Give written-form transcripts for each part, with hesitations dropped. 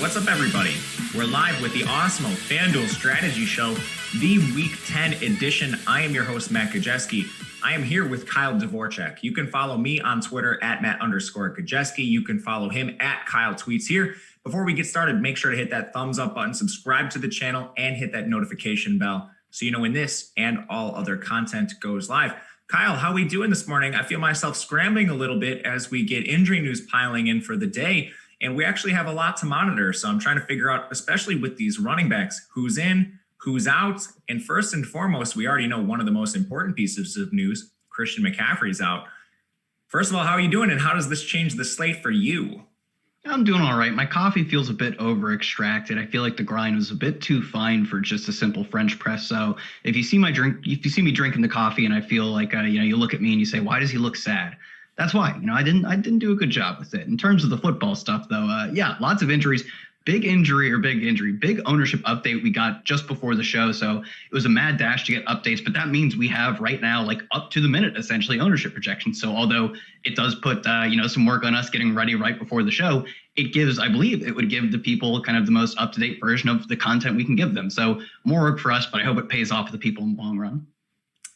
What's up, everybody? We're live with the Awesemo Fanduel Strategy Show, the Week 10 edition. I am your host, Matt Gajewski. I am here with Kyle Dvorchak. You can follow me on Twitter at Matt_Gajewski. You can follow him at Kyle Tweets here. Before we get started, make sure to hit that thumbs up button, subscribe to the channel, and hit that notification bell so you know when this and all other content goes live. Kyle, how are we doing this morning? I feel myself scrambling a little bit as we get injury news piling in for the day. And we actually have a lot to monitor. So I'm trying to figure out, especially with these running backs, who's in, who's out. And first and foremost, we already know one of the most important pieces of news, Christian McCaffrey's out. First of all, how are you doing? And how does this change the slate for you? I'm doing all right. My coffee feels a bit over-extracted. I feel like the grind was a bit too fine for just a simple French press. So if you see me drinking the coffee and I feel like, you look at me and you say, why does he look sad? That's why, I didn't do a good job with it. In terms of the football stuff, though, lots of injuries. Big ownership update we got just before the show. So it was a mad dash to get updates, but that means we have right now, like up to the minute, essentially ownership projections. So although it does put, some work on us getting ready right before the show, I believe it would give the people kind of the most up-to-date version of the content we can give them. So more work for us, but I hope it pays off for the people in the long run.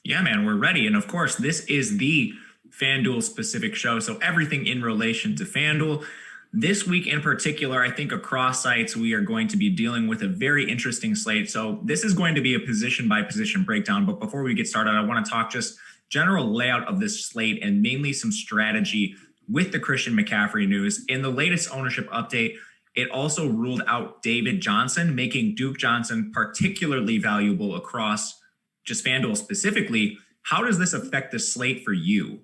Yeah, man, we're ready. And of course, this is the FanDuel specific show. So everything in relation to FanDuel. This week in particular, I think across sites, we are going to be dealing with a very interesting slate. So this is going to be a position by position breakdown. But before we get started, I want to talk just general layout of this slate and mainly some strategy with the Christian McCaffrey news. In the latest ownership update, it also ruled out David Johnson, making Duke Johnson particularly valuable across just FanDuel specifically. How does this affect the slate for you?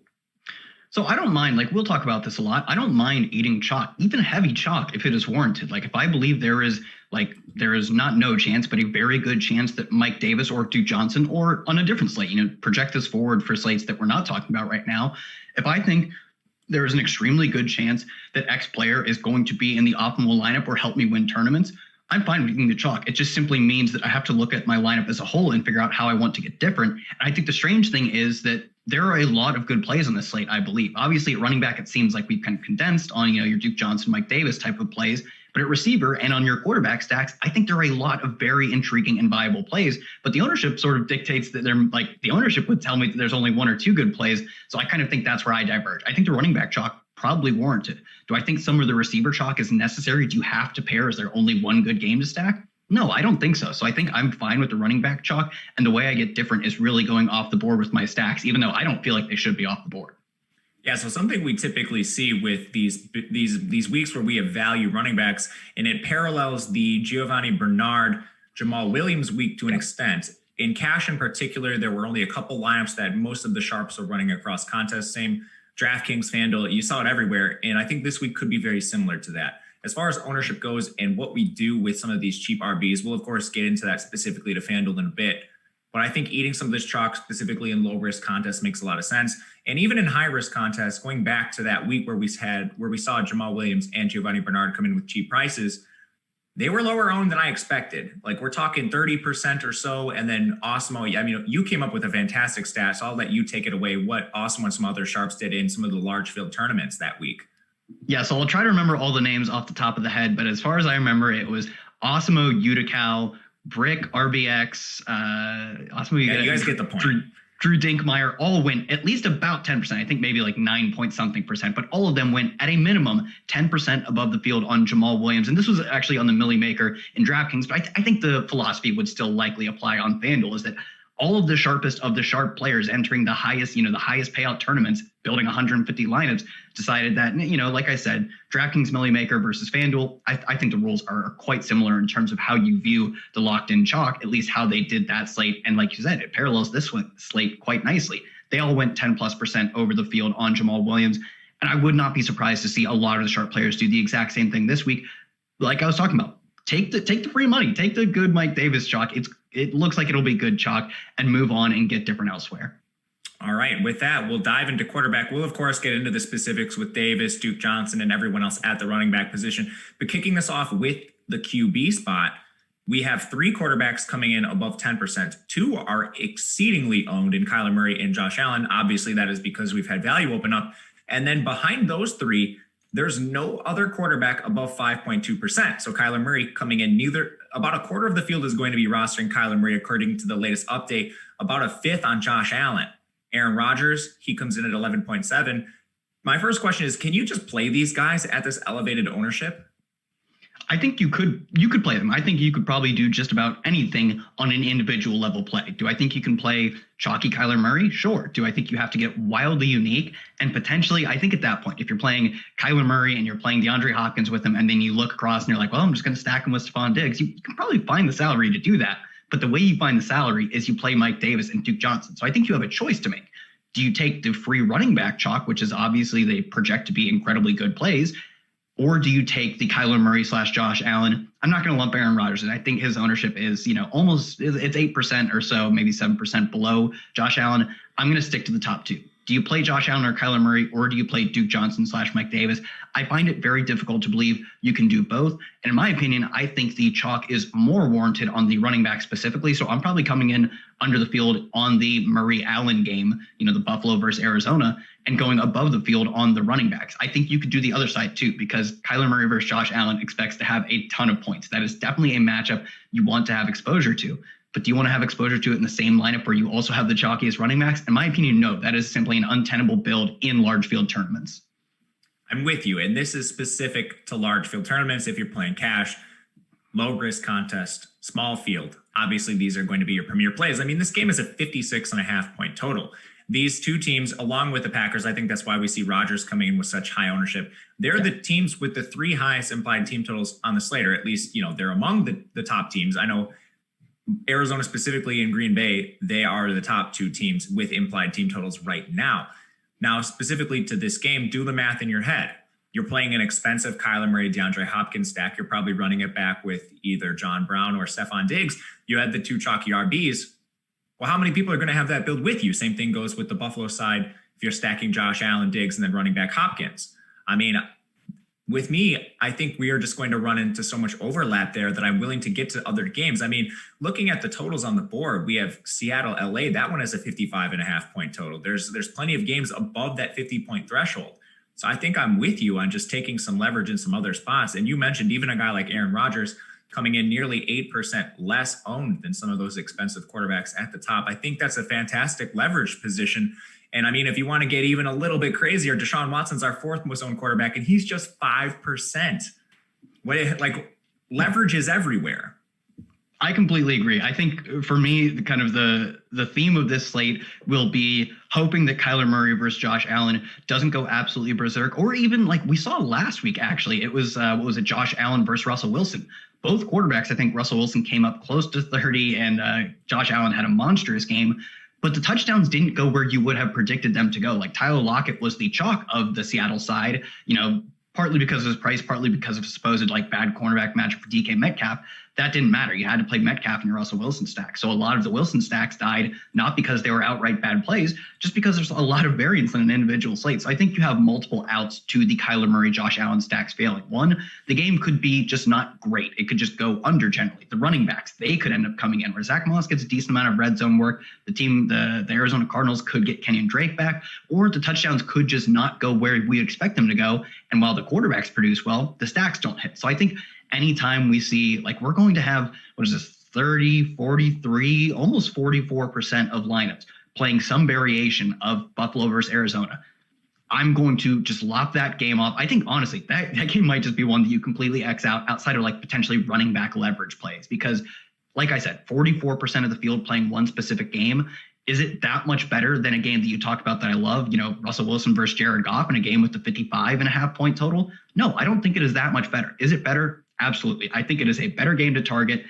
So I don't mind, we'll talk about this a lot. I don't mind eating chalk, even heavy chalk, if it is warranted. If I believe there is not no chance, but a very good chance that Mike Davis or Duke Johnson, or on a different slate, project this forward for slates that we're not talking about right now. If I think there is an extremely good chance that X player is going to be in the optimal lineup or help me win tournaments, I'm fine with eating the chalk. It just simply means that I have to look at my lineup as a whole and figure out how I want to get different. And I think the strange thing is that there are a lot of good plays on this slate, I believe. Obviously, at running back, it seems like we've kind of condensed on, your Duke Johnson, Mike Davis type of plays. But at receiver and on your quarterback stacks, I think there are a lot of very intriguing and viable plays. But the ownership sort of dictates that the ownership would tell me that there's only one or two good plays. So I kind of think that's where I diverge. I think the running back chalk probably warranted. Do I think some of the receiver chalk is necessary? Do you have to pair? Is there only one good game to stack? No, I don't think so. So I think I'm fine with the running back chalk. And the way I get different is really going off the board with my stacks, even though I don't feel like they should be off the board. Yeah, so something we typically see with these weeks where we have value running backs, and it parallels the Giovanni Bernard, Jamal Williams week to an extent. In cash in particular, there were only a couple lineups that most of the sharps are running across contests. Same DraftKings, FanDuel, you saw it everywhere. And I think this week could be very similar to that. As far as ownership goes and what we do with some of these cheap RBs, we'll of course get into that specifically to FanDuel in a bit. But I think eating some of this chalk specifically in low risk contests makes a lot of sense. And even in high risk contests, going back to that week where we saw Jamal Williams and Giovanni Bernard come in with cheap prices, they were lower owned than I expected. We're talking 30% or so. And then Awesemo, you came up with a fantastic stat, so I'll let you take it away. What Awesemo and some other sharps did in some of the large field tournaments that week. Yeah, so I'll try to remember all the names off the top of the head, but as far as I remember, it was Awesemo, Utical, Brick, RBX, Awesemo. You guys get the point. Drew Dinkmeyer all went at least about 10%. I think maybe 9 point something percent, but all of them went at a minimum 10% above the field on Jamal Williams. And this was actually on the Millie Maker in DraftKings, but I think the philosophy would still likely apply on FanDuel, is that all of the sharpest of the sharp players entering the highest payout tournaments, building 150 lineups, decided that, like I said, DraftKings Millie Maker versus FanDuel, I think the rules are quite similar in terms of how you view the locked in chalk, at least how they did that slate. And like you said, it parallels this slate quite nicely. They all went 10+% over the field on Jamal Williams. And I would not be surprised to see a lot of the sharp players do the exact same thing this week. Like I was talking about, take the free money, take the good Mike Davis chalk. It looks like it'll be good chalk, and move on and get different elsewhere. All right. With that, we'll dive into quarterback. We'll, of course, get into the specifics with Davis, Duke Johnson, and everyone else at the running back position. But kicking this off with the QB spot, we have three quarterbacks coming in above 10%. Two are exceedingly owned in Kyler Murray and Josh Allen. Obviously, that is because we've had value open up. And then behind those three, there's no other quarterback above 5.2%. So Kyler Murray coming in, about a quarter of the field is going to be rostering Kyler Murray according to the latest update, about a fifth on Josh Allen. Aaron Rodgers, he comes in at 11.7. My first question is, can you just play these guys at this elevated ownership? I think you could play them. I think you could probably do just about anything on an individual level play. Do I think you can play chalky Kyler Murray? Sure. Do I think you have to get wildly unique? And potentially, I think at that point, if you're playing Kyler Murray and you're playing DeAndre Hopkins with him, and then you look across and you're like, well, I'm just going to stack him with Stephon Diggs, you can probably find the salary to do that. But the way you find the salary is you play Mike Davis and Duke Johnson. So I think you have a choice to make. Do you take the free running back chalk, which is obviously they project to be incredibly good plays, or do you take the Kyler Murray / Josh Allen? I'm not going to lump Aaron Rodgers in. I think his ownership is, almost, it's 8% or so, maybe 7% below Josh Allen. I'm going to stick to the top two. Do you play Josh Allen or Kyler Murray, or do you play Duke Johnson / Mike Davis? I find it very difficult to believe you can do both. And in my opinion, I think the chalk is more warranted on the running back specifically. So I'm probably coming in under the field on the Murray Allen game, the Buffalo versus Arizona, and going above the field on the running backs. I think you could do the other side too, because Kyler Murray versus Josh Allen expects to have a ton of points. That is definitely a matchup you want to have exposure to. But do you want to have exposure to it in the same lineup where you also have the chalkiest running backs? In my opinion, no. That is simply an untenable build in large field tournaments. I'm with you. And this is specific to large field tournaments. If you're playing cash, low risk contest, small field, obviously these are going to be your premier plays. I mean, this game is a 56.5 point total. These two teams, along with the Packers, I think that's why we see Rodgers coming in with such high ownership. They're the teams with the three highest implied team totals on the slate, or at least, they're among the top teams. I know Arizona specifically and Green Bay, they are the top two teams with implied team totals right now. Now, specifically to this game, do the math in your head. You're playing an expensive Kyler Murray, DeAndre Hopkins stack. You're probably running it back with either John Brown or Stephon Diggs. You had the two chalky RBs. Well, how many people are going to have that build with you? Same thing goes with the Buffalo side. If you're stacking Josh Allen, Diggs, and then running back Hopkins. I mean, with me, I think we are just going to run into so much overlap there that I'm willing to get to other games. I mean, looking at the totals on the board, we have Seattle, LA. That one has a 55.5 point total. There's plenty of games above that 50 point threshold. So I think I'm with you on just taking some leverage in some other spots. And you mentioned even a guy like Aaron Rodgers coming in nearly 8% less owned than some of those expensive quarterbacks at the top. I think that's a fantastic leverage position. And I mean, if you want to get even a little bit crazier, Deshaun Watson's our fourth most owned quarterback, and he's just 5%. Leverage is everywhere. I completely agree. I think for me, the theme of this slate will be hoping that Kyler Murray versus Josh Allen doesn't go absolutely berserk, or even like we saw last week, actually. It was, Josh Allen versus Russell Wilson. Both quarterbacks, I think Russell Wilson came up close to 30 and Josh Allen had a monstrous game. But the touchdowns didn't go where you would have predicted them to go. Like Tyler Lockett was the chalk of the Seattle side, partly because of his price, partly because of supposed bad cornerback matchup for DK Metcalf. That didn't matter. You had to play Metcalf in your Russell Wilson stack. So a lot of the Wilson stacks died, not because they were outright bad plays, just because there's a lot of variance in an individual slate. So I think you have multiple outs to the Kyler Murray, Josh Allen stacks failing. One, the game could be just not great. It could just go under generally. The running backs, they could end up coming in where Zach Moss gets a decent amount of red zone work. The Arizona Cardinals could get Kenyon Drake back, or the touchdowns could just not go where we expect them to go. And while the quarterbacks produce well, the stacks don't hit. So I think anytime we see, we're going to have, 30, 43, almost 44% of lineups playing some variation of Buffalo versus Arizona, I'm going to just lop that game off. I think, honestly, that game might just be one that you completely X out outside of potentially running back leverage plays. Because, like I said, 44% of the field playing one specific game. Is it that much better than a game that you talked about that I love, Russell Wilson versus Jared Goff in a game with the 55.5 point total? No, I don't think it is that much better. Is it better? Absolutely. I think it is a better game to target.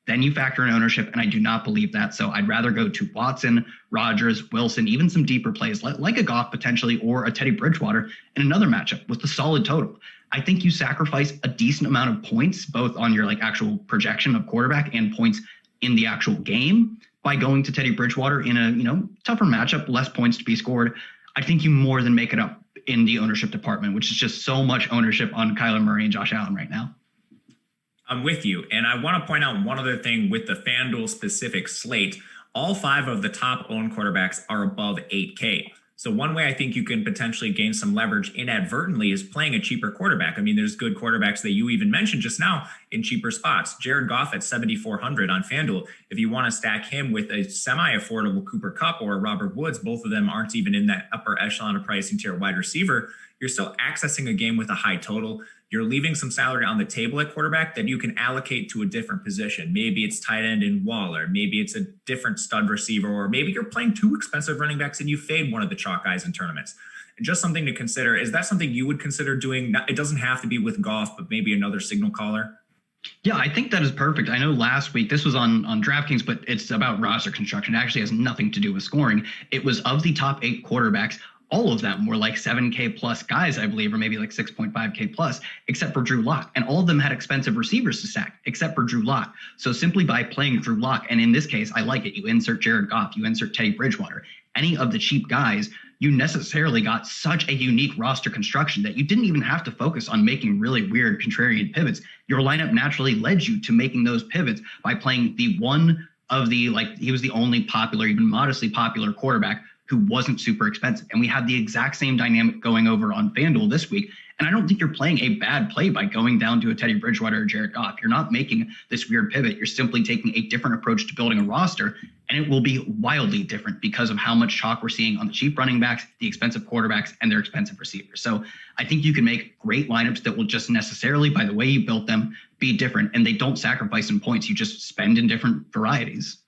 Then you factor in ownership, and I do not believe that. So I'd rather go to Watson, Rodgers, Wilson, even some deeper plays like a Goff potentially, or a Teddy Bridgewater in another matchup with the solid total. I think you sacrifice a decent amount of points, both on your actual projection of quarterback and points in the actual game, by going to Teddy Bridgewater in a tougher matchup, less points to be scored. I think you more than make it up in the ownership department, which is just so much ownership on Kyler Murray and Josh Allen right now. I'm with you. And I want to point out one other thing with the FanDuel specific slate. All five of the top owned quarterbacks are above 8K. So one way I think you can potentially gain some leverage inadvertently is playing a cheaper quarterback. I mean, there's good quarterbacks that you even mentioned just now in cheaper spots. Jared Goff at 7,400 on Fanduel. If you want to stack him with a semi-affordable Cooper Kupp or Robert Woods, both of them aren't even in that upper echelon of pricing tier wide receiver. You're still accessing a game with a high total. You're leaving some salary on the table at quarterback that you can allocate to a different position. Maybe it's tight end in Waller. Maybe it's a different stud receiver, or maybe you're playing two expensive running backs and you fade one of the chalk guys in tournaments. And just something to consider. Is that something you would consider doing? It doesn't have to be with Goff, but maybe another signal caller. Yeah, I think that is perfect. I know last week, this was on DraftKings, but it's about roster construction. It actually has nothing to do with scoring. It was of the top 8 quarterbacks. All of them were like 7K plus guys, I believe, or maybe like 6.5K plus, except for Drew Lock. And all of them had expensive receivers to stack, except for Drew Lock. So simply by playing Drew Lock, and in this case, I like it. You insert Jared Goff, you insert Teddy Bridgewater, any of the cheap guys, you necessarily got such a unique roster construction that you didn't even have to focus on making really weird contrarian pivots. Your lineup naturally led you to making those pivots by playing the one of the, like, he was the only popular, even modestly popular quarterback who wasn't super expensive. And we had the exact same dynamic going over on FanDuel this week. And I don't think you're playing a bad play by going down to a Teddy Bridgewater or Jared Goff. You're not making this weird pivot. You're simply taking a different approach to building a roster, and it will be wildly different because of how much chalk we're seeing on the cheap running backs, the expensive quarterbacks, and their expensive receivers. So I think you can make great lineups that will just necessarily, by the way you built them, be different, and they don't sacrifice in points. You just spend in different varieties.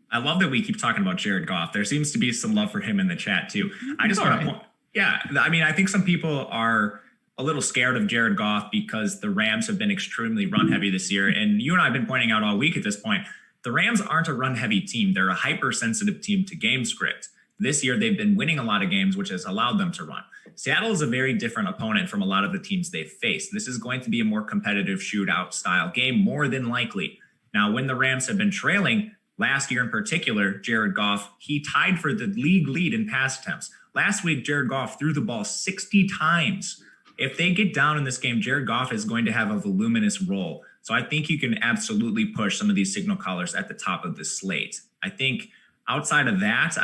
I love that we keep talking about Jared Goff. There seems to be some love for him in the chat too. I just want to point. Yeah, I mean, I think some people are a little scared of Jared Goff because the Rams have been extremely run heavy this year. And you and I have been pointing out all week at this point, the Rams aren't a run heavy team. They're a hypersensitive team to game script. This year, they've been winning a lot of games, which has allowed them to run. Seattle is a very different opponent from a lot of the teams they've faced. This is going to be a more competitive shootout style game, more than likely. Now, when the Rams have been trailing, last year in particular, Jared Goff, he tied for the league lead in pass attempts. Last week, Jared Goff threw the ball 60 times. If they get down in this game, Jared Goff is going to have a voluminous role. So I think you can absolutely push some of these signal callers at the top of the slate. I think outside of that,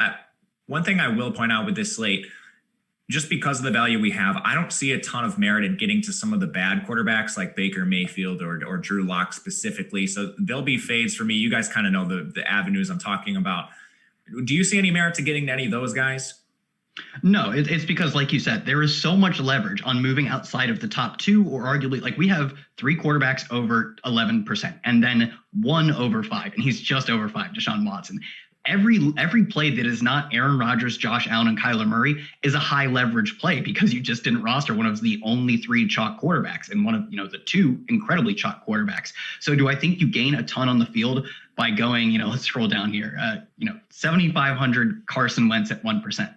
one thing I will point out with this slate, just because of the value we have, I don't see a ton of merit in getting to some of the bad quarterbacks like Baker Mayfield or Drew Lock specifically. So there'll be fades for me. You guys kind of know the avenues I'm talking about. Do you see any merit to getting to any of those guys? No, it's because, like you said, there is so much leverage on moving outside of the top 2, or arguably, like, we have 3 quarterbacks over 11% and then 1 over 5, and he's just over 5, Deshaun Watson. Every play that is not Aaron Rodgers, Josh Allen, and Kyler Murray is a high leverage play because you just didn't roster one of the only 3 chalk quarterbacks and one of, the 2 incredibly chalk quarterbacks. So do I think you gain a ton on the field by going, let's scroll down here, 7,500 Carson Wentz at 1%?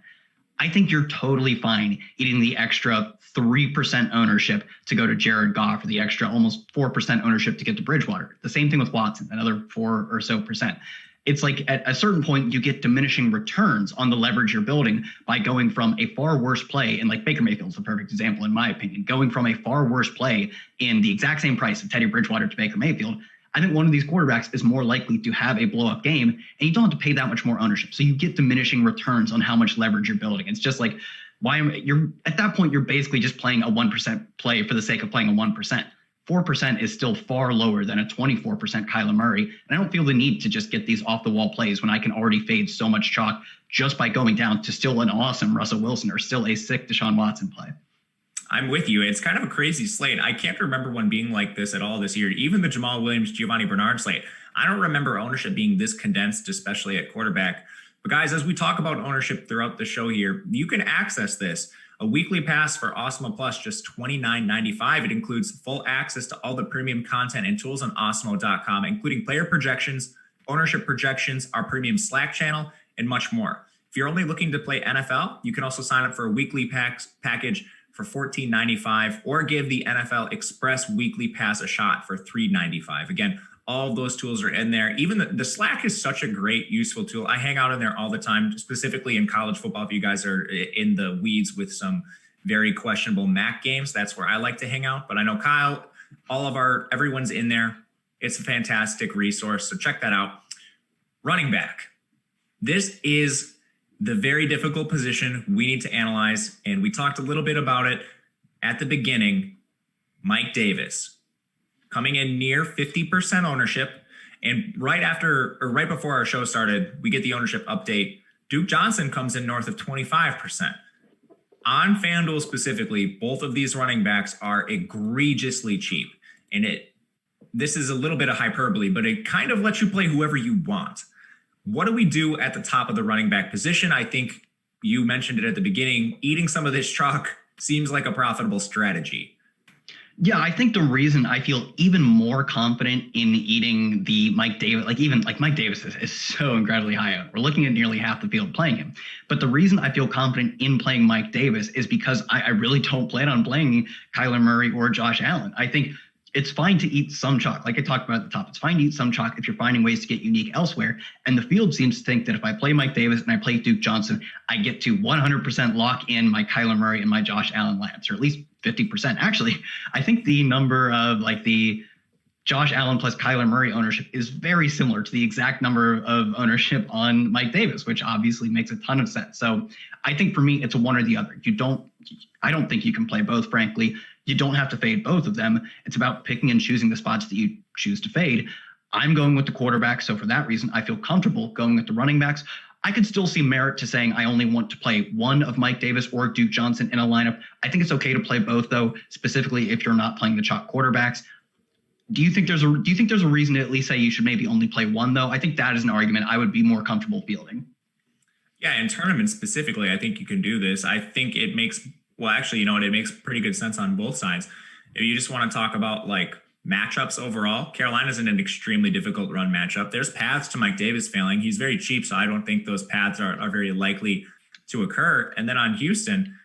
I think you're totally fine eating the extra 3% ownership to go to Jared Goff, or the extra almost 4% ownership to get to Bridgewater. The same thing with Watson, another 4 or so percent. It's like at a certain point, you get diminishing returns on the leverage you're building by going from a far worse play. And like Baker Mayfield's the perfect example, in my opinion, going from a far worse play in the exact same price of Teddy Bridgewater to Baker Mayfield. I think one of these quarterbacks is more likely to have a blow-up game, and you don't have to pay that much more ownership. So you get diminishing returns on how much leverage you're building. It's just like, you're at that point, you're basically just playing a 1% play for the sake of playing a 1%. 4% is still far lower than a 24% Kyler Murray. And I don't feel the need to just get these off-the-wall plays when I can already fade so much chalk just by going down to still an awesome Russell Wilson or still a sick Deshaun Watson play. I'm with you. It's kind of a crazy slate. I can't remember one being like this at all this year. Even the Jamal Williams, Giovanni Bernard slate. I don't remember ownership being this condensed, especially at quarterback. But guys, as we talk about ownership throughout the show here, you can access this. A weekly pass for Awesemo Plus, just $29.95. It includes full access to all the premium content and tools on Awesemo.com, including player projections, ownership projections, our premium Slack channel, and much more. If you're only looking to play NFL, you can also sign up for a weekly package for $14.95, or give the NFL Express Weekly Pass a shot for $3.95. Again, all of those tools are in there. Even the Slack is such a great, useful tool. I hang out in there all the time, specifically in college football. If you guys are in the weeds with some very questionable MAC games, that's where I like to hang out. But I know Kyle, everyone's in there. It's a fantastic resource, so check that out. Running back. This is the very difficult position we need to analyze, and we talked a little bit about it at the beginning. Mike Davis coming in near 50% ownership. And right before our show started, we get the ownership update. Duke Johnson comes in north of 25%. On FanDuel specifically, both of these running backs are egregiously cheap. And this is a little bit of hyperbole, but it kind of lets you play whoever you want. What do we do at the top of the running back position? I think you mentioned it at the beginning. Eating some of this chalk seems like a profitable strategy. Yeah, I think the reason I feel even more confident in eating the Mike Davis, Mike Davis is so incredibly high up. We're looking at nearly half the field playing him. But the reason I feel confident in playing Mike Davis is because I really don't plan on playing Kyler Murray or Josh Allen. I think it's fine to eat some chalk. Like I talked about at the top, it's fine to eat some chalk if you're finding ways to get unique elsewhere. And the field seems to think that if I play Mike Davis and I play Duke Johnson, I get to 100% lock in my Kyler Murray and my Josh Allen lineups, or at least 50%. Actually, I think the number of the Josh Allen plus Kyler Murray ownership is very similar to the exact number of ownership on Mike Davis, which obviously makes a ton of sense. So I think for me, it's a one or the other. I don't think you can play both, frankly. You don't have to fade both of them. It's about picking and choosing the spots that you choose to fade. I'm going with the quarterback. So for that reason, I feel comfortable going with the running backs. I could still see merit to saying I only want to play one of Mike Davis or Duke Johnson in a lineup. I think it's okay to play both, though, specifically if you're not playing the chalk quarterbacks. Do you think there's a reason to at least say you should maybe only play one, though? I think that is an argument I would be more comfortable fielding. Yeah, in tournaments specifically, I think you can do this. I think it makes, it makes pretty good sense on both sides. If you just want to talk about matchups overall, Carolina's in an extremely difficult run matchup. There's paths to Mike Davis failing. He's very cheap, so I don't think those paths are very likely to occur. And then on Houston,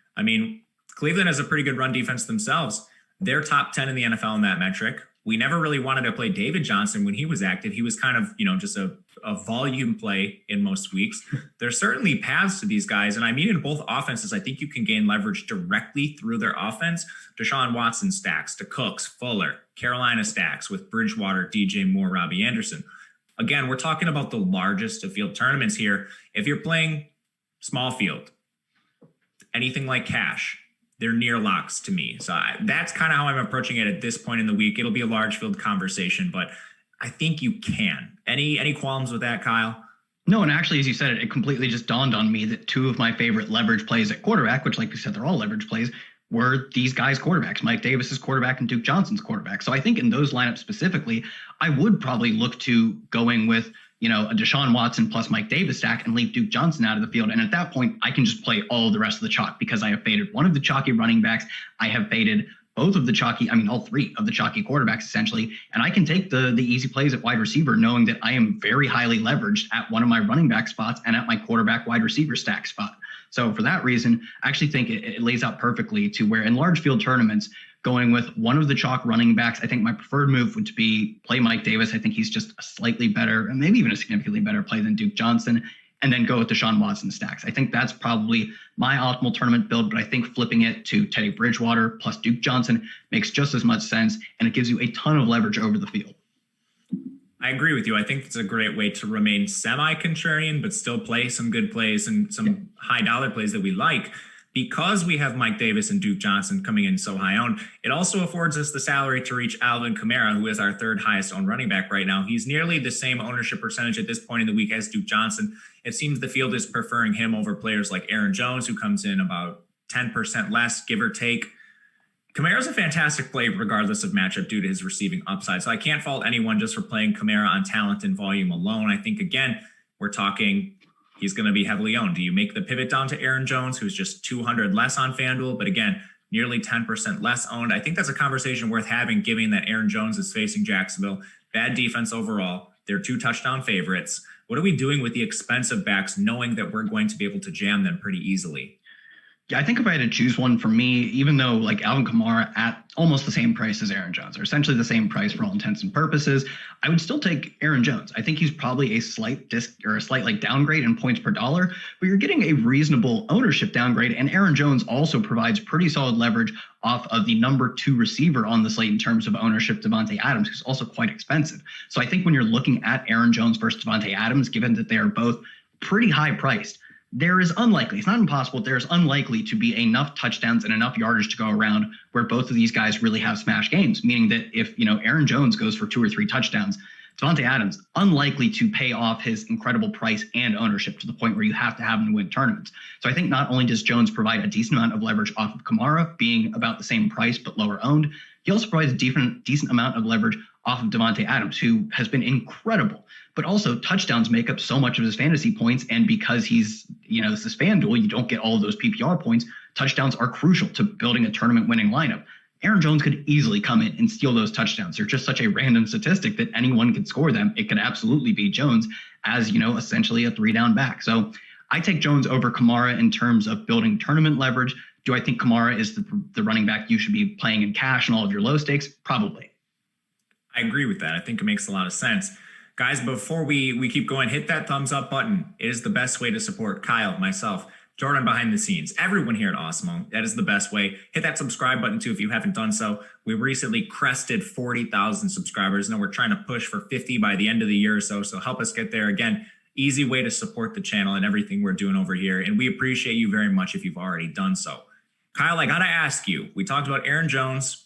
Cleveland has a pretty good run defense themselves. They're top 10 in the NFL in that metric. We never really wanted to play David Johnson when he was active. He was kind of, just a volume play in most weeks. There's certainly paths to these guys. And in both offenses, I think you can gain leverage directly through their offense. Deshaun Watson stacks to Cooks, Fuller, Carolina stacks with Bridgewater, DJ Moore, Robbie Anderson. Again, we're talking about the largest of field tournaments here. If you're playing small field, anything like cash, they're near locks to me. So that's kind of how I'm approaching it at this point in the week. It'll be a large field conversation, but I think you can. Any qualms with that, Kyle? No, and actually, as you said, it completely just dawned on me that two of my favorite leverage plays at quarterback, which, like you said, they're all leverage plays, were these guys' quarterbacks, Mike Davis's quarterback and Duke Johnson's quarterback. So I think in those lineups specifically, I would probably look to going with a Deshaun Watson plus Mike Davis stack and leave Duke Johnson out of the field. And at that point, I can just play all of the rest of the chalk because I have faded one of the chalky running backs. I have faded all three of the chalky quarterbacks essentially. And I can take the easy plays at wide receiver, knowing that I am very highly leveraged at one of my running back spots and at my quarterback wide receiver stack spot. So for that reason, I actually think it lays out perfectly to where in large field tournaments, going with one of the chalk running backs, I think my preferred move would be play Mike Davis. I think he's just a slightly better, and maybe even a significantly better play than Duke Johnson, and then go with Deshaun Watson stacks. I think that's probably my optimal tournament build, but I think flipping it to Teddy Bridgewater plus Duke Johnson makes just as much sense, and it gives you a ton of leverage over the field. I agree with you. I think it's a great way to remain semi-contrarian, but still play some good plays and some high dollar plays that we like. Because we have Mike Davis and Duke Johnson coming in so high owned, it also affords us the salary to reach Alvin Kamara, who is our third highest owned running back right now. He's nearly the same ownership percentage at this point in the week as Duke Johnson. It seems the field is preferring him over players like Aaron Jones, who comes in about 10% less, give or take. Kamara's a fantastic play regardless of matchup due to his receiving upside. So I can't fault anyone just for playing Kamara on talent and volume alone. I think, again, we're talking he's going to be heavily owned. Do you make the pivot down to Aaron Jones, who's just 200 less on FanDuel, but again, nearly 10% less owned? I think that's a conversation worth having, given that Aaron Jones is facing Jacksonville. Bad defense overall. They're 2 touchdown favorites. What are we doing with the expensive backs, knowing that we're going to be able to jam them pretty easily? Yeah, I think if I had to choose one for me, even though Alvin Kamara at almost the same price as Aaron Jones, or essentially the same price for all intents and purposes, I would still take Aaron Jones. I think he's probably a slight downgrade in points per dollar, but you're getting a reasonable ownership downgrade. And Aaron Jones also provides pretty solid leverage off of the number 2 receiver on the slate in terms of ownership, Davante Adams, who's also quite expensive. So I think when you're looking at Aaron Jones versus Davante Adams, given that they are both pretty high priced, there is unlikely, it's not impossible, there's unlikely to be enough touchdowns and enough yardage to go around where both of these guys really have smash games, meaning that if, Aaron Jones goes for 2 or 3 touchdowns, Davante Adams, unlikely to pay off his incredible price and ownership to the point where you have to have him to win tournaments. So I think not only does Jones provide a decent amount of leverage off of Kamara being about the same price but lower owned, he also provides a decent amount of leverage off of Davante Adams, who has been incredible. But also touchdowns make up so much of his fantasy points. And because he's, this is FanDuel, you don't get all of those PPR points. Touchdowns are crucial to building a tournament winning lineup. Aaron Jones could easily come in and steal those touchdowns. They're just such a random statistic that anyone can score them. It could absolutely be Jones as, essentially a 3-down back. So I take Jones over Kamara in terms of building tournament leverage. Do I think Kamara is the running back you should be playing in cash and all of your low stakes? Probably. I agree with that. I think it makes a lot of sense. Guys, before we keep going, hit that thumbs up button. It is the best way to support Kyle, myself, Jordan behind the scenes, everyone here at Awesemo. That is the best way. Hit that subscribe button too if you haven't done so. We recently crested 40,000 subscribers. Now we're trying to push for 50 by the end of the year or so. So help us get there. Again, easy way to support the channel and everything we're doing over here. And we appreciate you very much if you've already done so. Kyle, I got to ask you, we talked about Aaron Jones.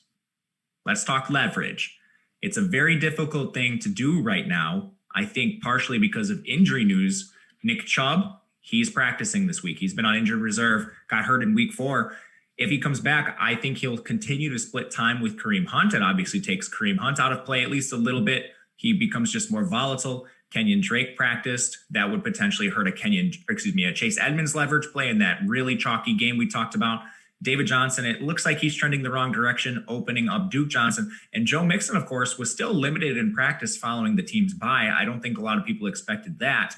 Let's talk leverage. It's a very difficult thing to do right now. I think partially because of injury news. Nick Chubb, he's practicing this week. He's been on injured reserve, got hurt in week 4. If he comes back, I think he'll continue to split time with Kareem Hunt. It obviously takes Kareem Hunt out of play at least a little bit. He becomes just more volatile. Kenyon Drake practiced. That would potentially hurt a Chase Edmonds leverage play in that really chalky game we talked about. David Johnson, it looks like he's trending the wrong direction, opening up Duke Johnson. And Joe Mixon, of course, was still limited in practice following the team's bye. I don't think a lot of people expected that.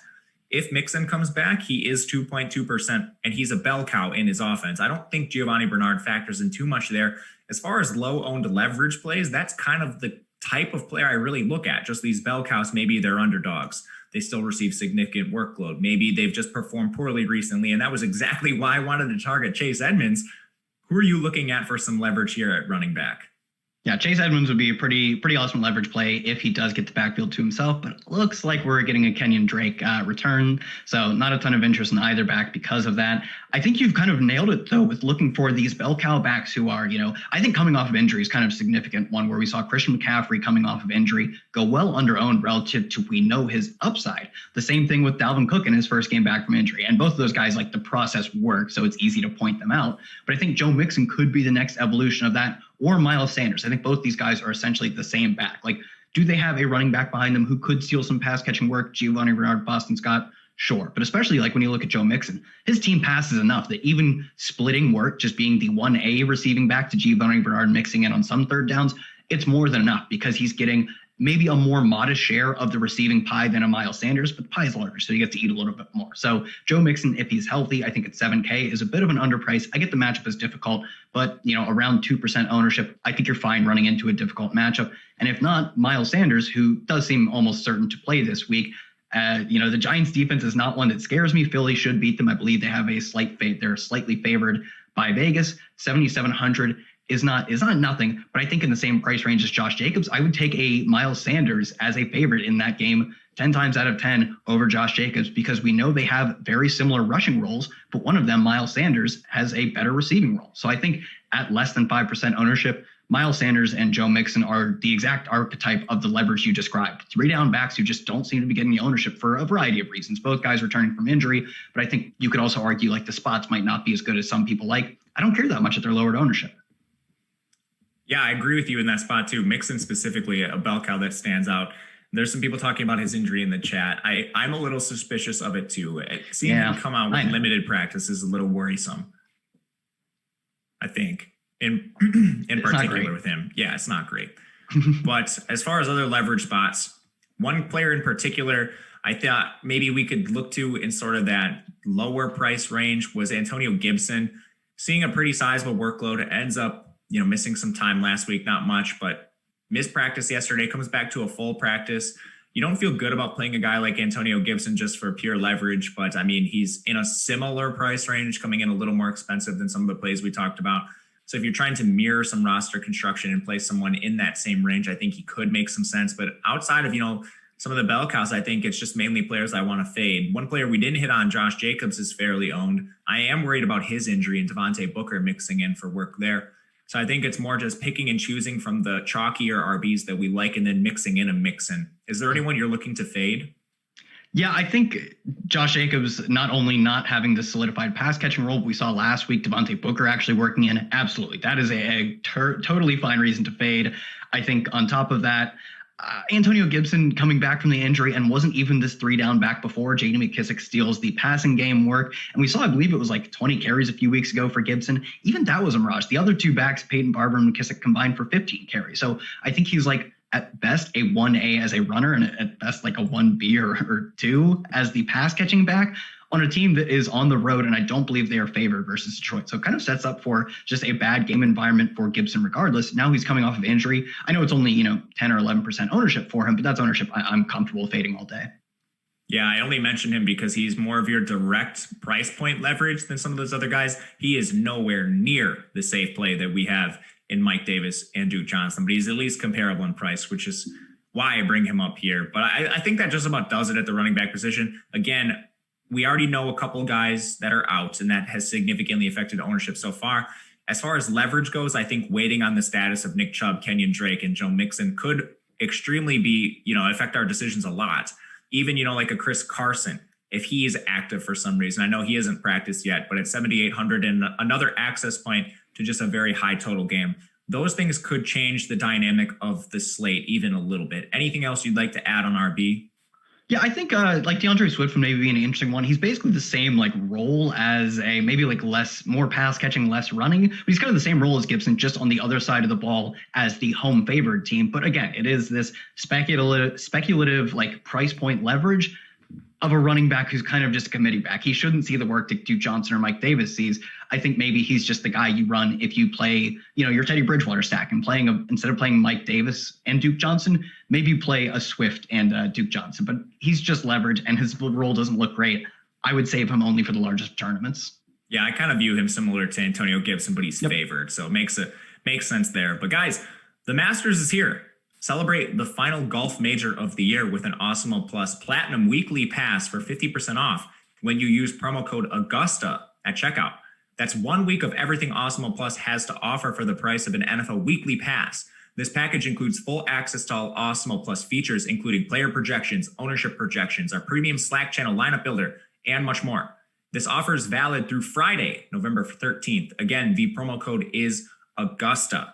If Mixon comes back, he is 2.2%, and he's a bell cow in his offense. I don't think Giovanni Bernard factors in too much there. As far as low-owned leverage plays, that's kind of the type of player I really look at. Just these bell cows, maybe they're underdogs. They still receive significant workload. Maybe they've just performed poorly recently, and that was exactly why I wanted to target Chase Edmonds. Who are you looking at for some leverage here at running back? Yeah, Chase Edmonds would be a pretty awesome leverage play if he does get the backfield to himself, but it looks like we're getting a Kenyon Drake return, so not a ton of interest in either back because of that. I think you've kind of nailed it, though, with looking for these bell cow backs who are, I think coming off of injury is kind of a significant one, where we saw Christian McCaffrey coming off of injury go well under-owned relative to we know his upside. The same thing with Dalvin Cook in his first game back from injury, and both of those guys, like, the process works, so it's easy to point them out. But I think Joe Mixon could be the next evolution of that, or Miles Sanders. I think both these guys are essentially the same back. Like, do they have a running back behind them who could steal some pass catching work? Giovanni Bernard, Boston Scott? Sure. But especially like when you look at Joe Mixon, his team passes enough that even splitting work, just being the 1A receiving back to Giovanni Bernard, mixing in on some third downs, it's more than enough because he's getting maybe a more modest share of the receiving pie than a Miles Sanders, but the pie is larger, so you get to eat a little bit more. So Joe Mixon, if he's healthy, I think at 7K is a bit of an underprice. I get the matchup is difficult, but around 2% ownership, I think you're fine running into a difficult matchup. And if not, Miles Sanders, who does seem almost certain to play this week. The Giants defense is not one that scares me. Philly should beat them. I believe they have a they're slightly favored by Vegas. 7,700 is not nothing, but I think in the same price range as Josh Jacobs, I would take a Miles Sanders as a favorite in that game 10 times out of 10 over Josh Jacobs, because we know they have very similar rushing roles, but one of them, Miles Sanders, has a better receiving role. So I think at less than 5% ownership, Miles Sanders and Joe Mixon are the exact archetype of the leverage you described. 3-down backs who just don't seem to be getting the ownership for a variety of reasons. Both guys returning from injury, but I think you could also argue like the spots might not be as good as some people like. I don't care that much at their lowered ownership. Yeah, I agree with you in that spot too. Mixon specifically, a bell cow that stands out. There's some people talking about his injury in the chat. I'm a little suspicious of it too. Seeing him come out with limited practice is a little worrisome, I think, in particular with him. Yeah, it's not great. But as far as other leverage spots, one player in particular I thought maybe we could look to in sort of that lower price range was Antonio Gibson. Seeing a pretty sizable workload, ends up missing some time last week, not much, but missed practice yesterday, comes back to a full practice. You don't feel good about playing a guy like Antonio Gibson just for pure leverage, but I mean, he's in a similar price range, coming in a little more expensive than some of the plays we talked about. So if you're trying to mirror some roster construction and play someone in that same range, I think he could make some sense. But outside of, some of the bell cows, I think it's just mainly players I want to fade. One player we didn't hit on, Josh Jacobs, is fairly owned. I am worried about his injury and Devontae Booker mixing in for work there. So I think it's more just picking and choosing from the chalkier RBs that we like and then mixing in a mix-in. Is there anyone you're looking to fade? Yeah, I think Josh Jacobs, not only not having the solidified pass catching role we saw last week, Devontae Booker actually working in. Absolutely. That is a totally fine reason to fade. I think on top of that, Antonio Gibson coming back from the injury and wasn't even this 3-down back before. J.D. McKissic steals the passing game work. And we saw, I believe it was like 20 carries a few weeks ago for Gibson. Even that was a mirage. The other two backs, Peyton Barber and McKissic, combined for 15 carries. So I think he's like at best a 1A as a runner and at best like a 1B or 2 as the pass catching back on a team that is on the road, and I don't believe they are favored versus Detroit. So it kind of sets up for just a bad game environment for Gibson regardless. Now he's coming off of injury. I know it's only, 10 or 11% ownership for him, but that's ownership I'm comfortable fading all day. Yeah, I only mentioned him because he's more of your direct price point leverage than some of those other guys. He is nowhere near the safe play that we have in Mike Davis and Duke Johnson, but he's at least comparable in price, which is why I bring him up here. But I think that just about does it at the running back position. Again, we already know a couple guys that are out, and that has significantly affected ownership so far. As far as leverage goes, I think waiting on the status of Nick Chubb, Kenyon Drake, and Joe Mixon could extremely be, affect our decisions a lot. Even, like a Chris Carson, if he is active for some reason. I know he hasn't practiced yet, but at 7,800 and another access point to just a very high total game, those things could change the dynamic of the slate even a little bit. Anything else you'd like to add on RB? Yeah, I think like DeAndre Swift would maybe be an interesting one. He's basically the same role as a maybe more pass catching, less running. But he's kind of the same role as Gibson, just on the other side of the ball as the home favored team. But again, it is this speculative price point leverage of a running back who's kind of just a committee back. He shouldn't see the work that Duke Johnson or Mike Davis sees. I think maybe he's just the guy you run if you play, your Teddy Bridgewater stack and instead of playing Mike Davis and Duke Johnson, maybe you play a Swift and Duke Johnson. But he's just leverage and his role doesn't look great. I would save him only for the largest tournaments. Yeah, I kind of view him similar to Antonio Gibson, but he's favored. So it makes sense there. But guys, the Masters is here. Celebrate the final golf major of the year with an Awesemo Plus Platinum Weekly Pass for 50% off when you use promo code Augusta at checkout. That's 1 week of everything Awesemo Plus has to offer for the price of an NFL Weekly Pass. This package includes full access to all Awesemo Plus features, including player projections, ownership projections, our premium Slack channel lineup builder, and much more. This offer is valid through Friday, November 13th. Again, the promo code is Augusta.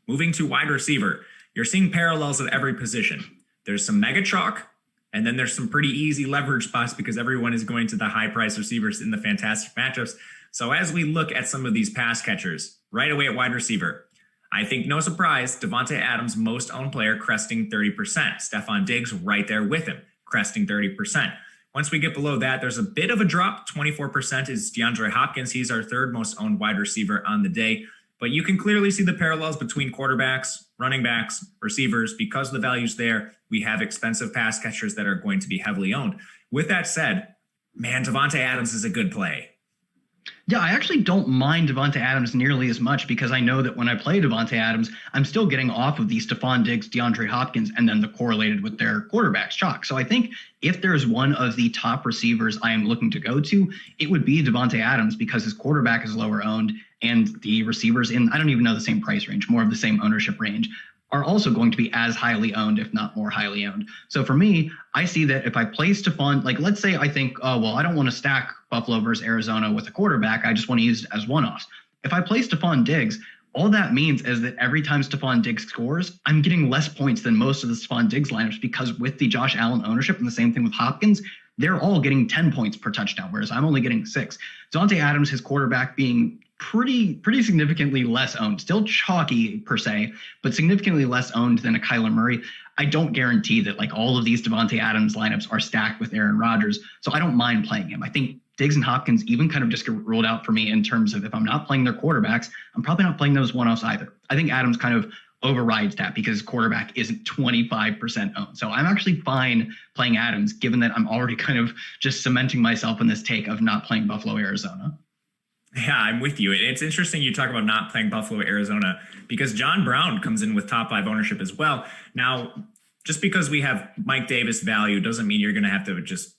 Moving to wide receiver, you're seeing parallels at every position. There's some mega chalk, and then there's some pretty easy leverage spots because everyone is going to the high price receivers in the fantastic matchups. So as we look at some of these pass catchers, right away at wide receiver, I think no surprise, Davante Adams, most owned player, cresting 30%. Stephon Diggs right there with him, cresting 30%. Once we get below that, there's a bit of a drop. 24% is DeAndre Hopkins. He's our third most owned wide receiver on the day. But you can clearly see the parallels between quarterbacks, running backs, receivers. Because the value's there, we have expensive pass catchers that are going to be heavily owned. With that said, man, Davante Adams is a good play. Yeah, I actually don't mind Davante Adams nearly as much because I know that when I play Davante Adams, I'm still getting off of the Stephon Diggs, DeAndre Hopkins, and then the correlated with their quarterbacks chalk. So I think if there's one of the top receivers I am looking to go to, it would be Davante Adams because his quarterback is lower owned and the receivers in, I don't even know the same price range, more of the same ownership range, are also going to be as highly owned, if not more highly owned. So for me, I see that if I play Stephon, let's say I think, I don't want to stack Buffalo versus Arizona with a quarterback. I just want to use it as one-offs. If I play Stephon Diggs, all that means is that every time Stephon Diggs scores, I'm getting less points than most of the Stephon Diggs lineups because with the Josh Allen ownership and the same thing with Hopkins, they're all getting 10 points per touchdown, whereas I'm only getting 6. Davante Adams, his quarterback being pretty significantly less owned, still chalky per se, but significantly less owned than a Kyler Murray. I don't guarantee that all of these Davante Adams lineups are stacked with Aaron Rodgers, so I don't mind playing him. I think Diggs and Hopkins even kind of just get ruled out for me in terms of if I'm not playing their quarterbacks, I'm probably not playing those one-offs either. I think Adams kind of overrides that because his quarterback isn't 25% owned. So I'm actually fine playing Adams, given that I'm already kind of just cementing myself in this take of not playing Buffalo, Arizona. Yeah, I'm with you. It's interesting you talk about not playing Buffalo, Arizona, because John Brown comes in with top 5 ownership as well. Now, just because we have Mike Davis value doesn't mean you're going to have to just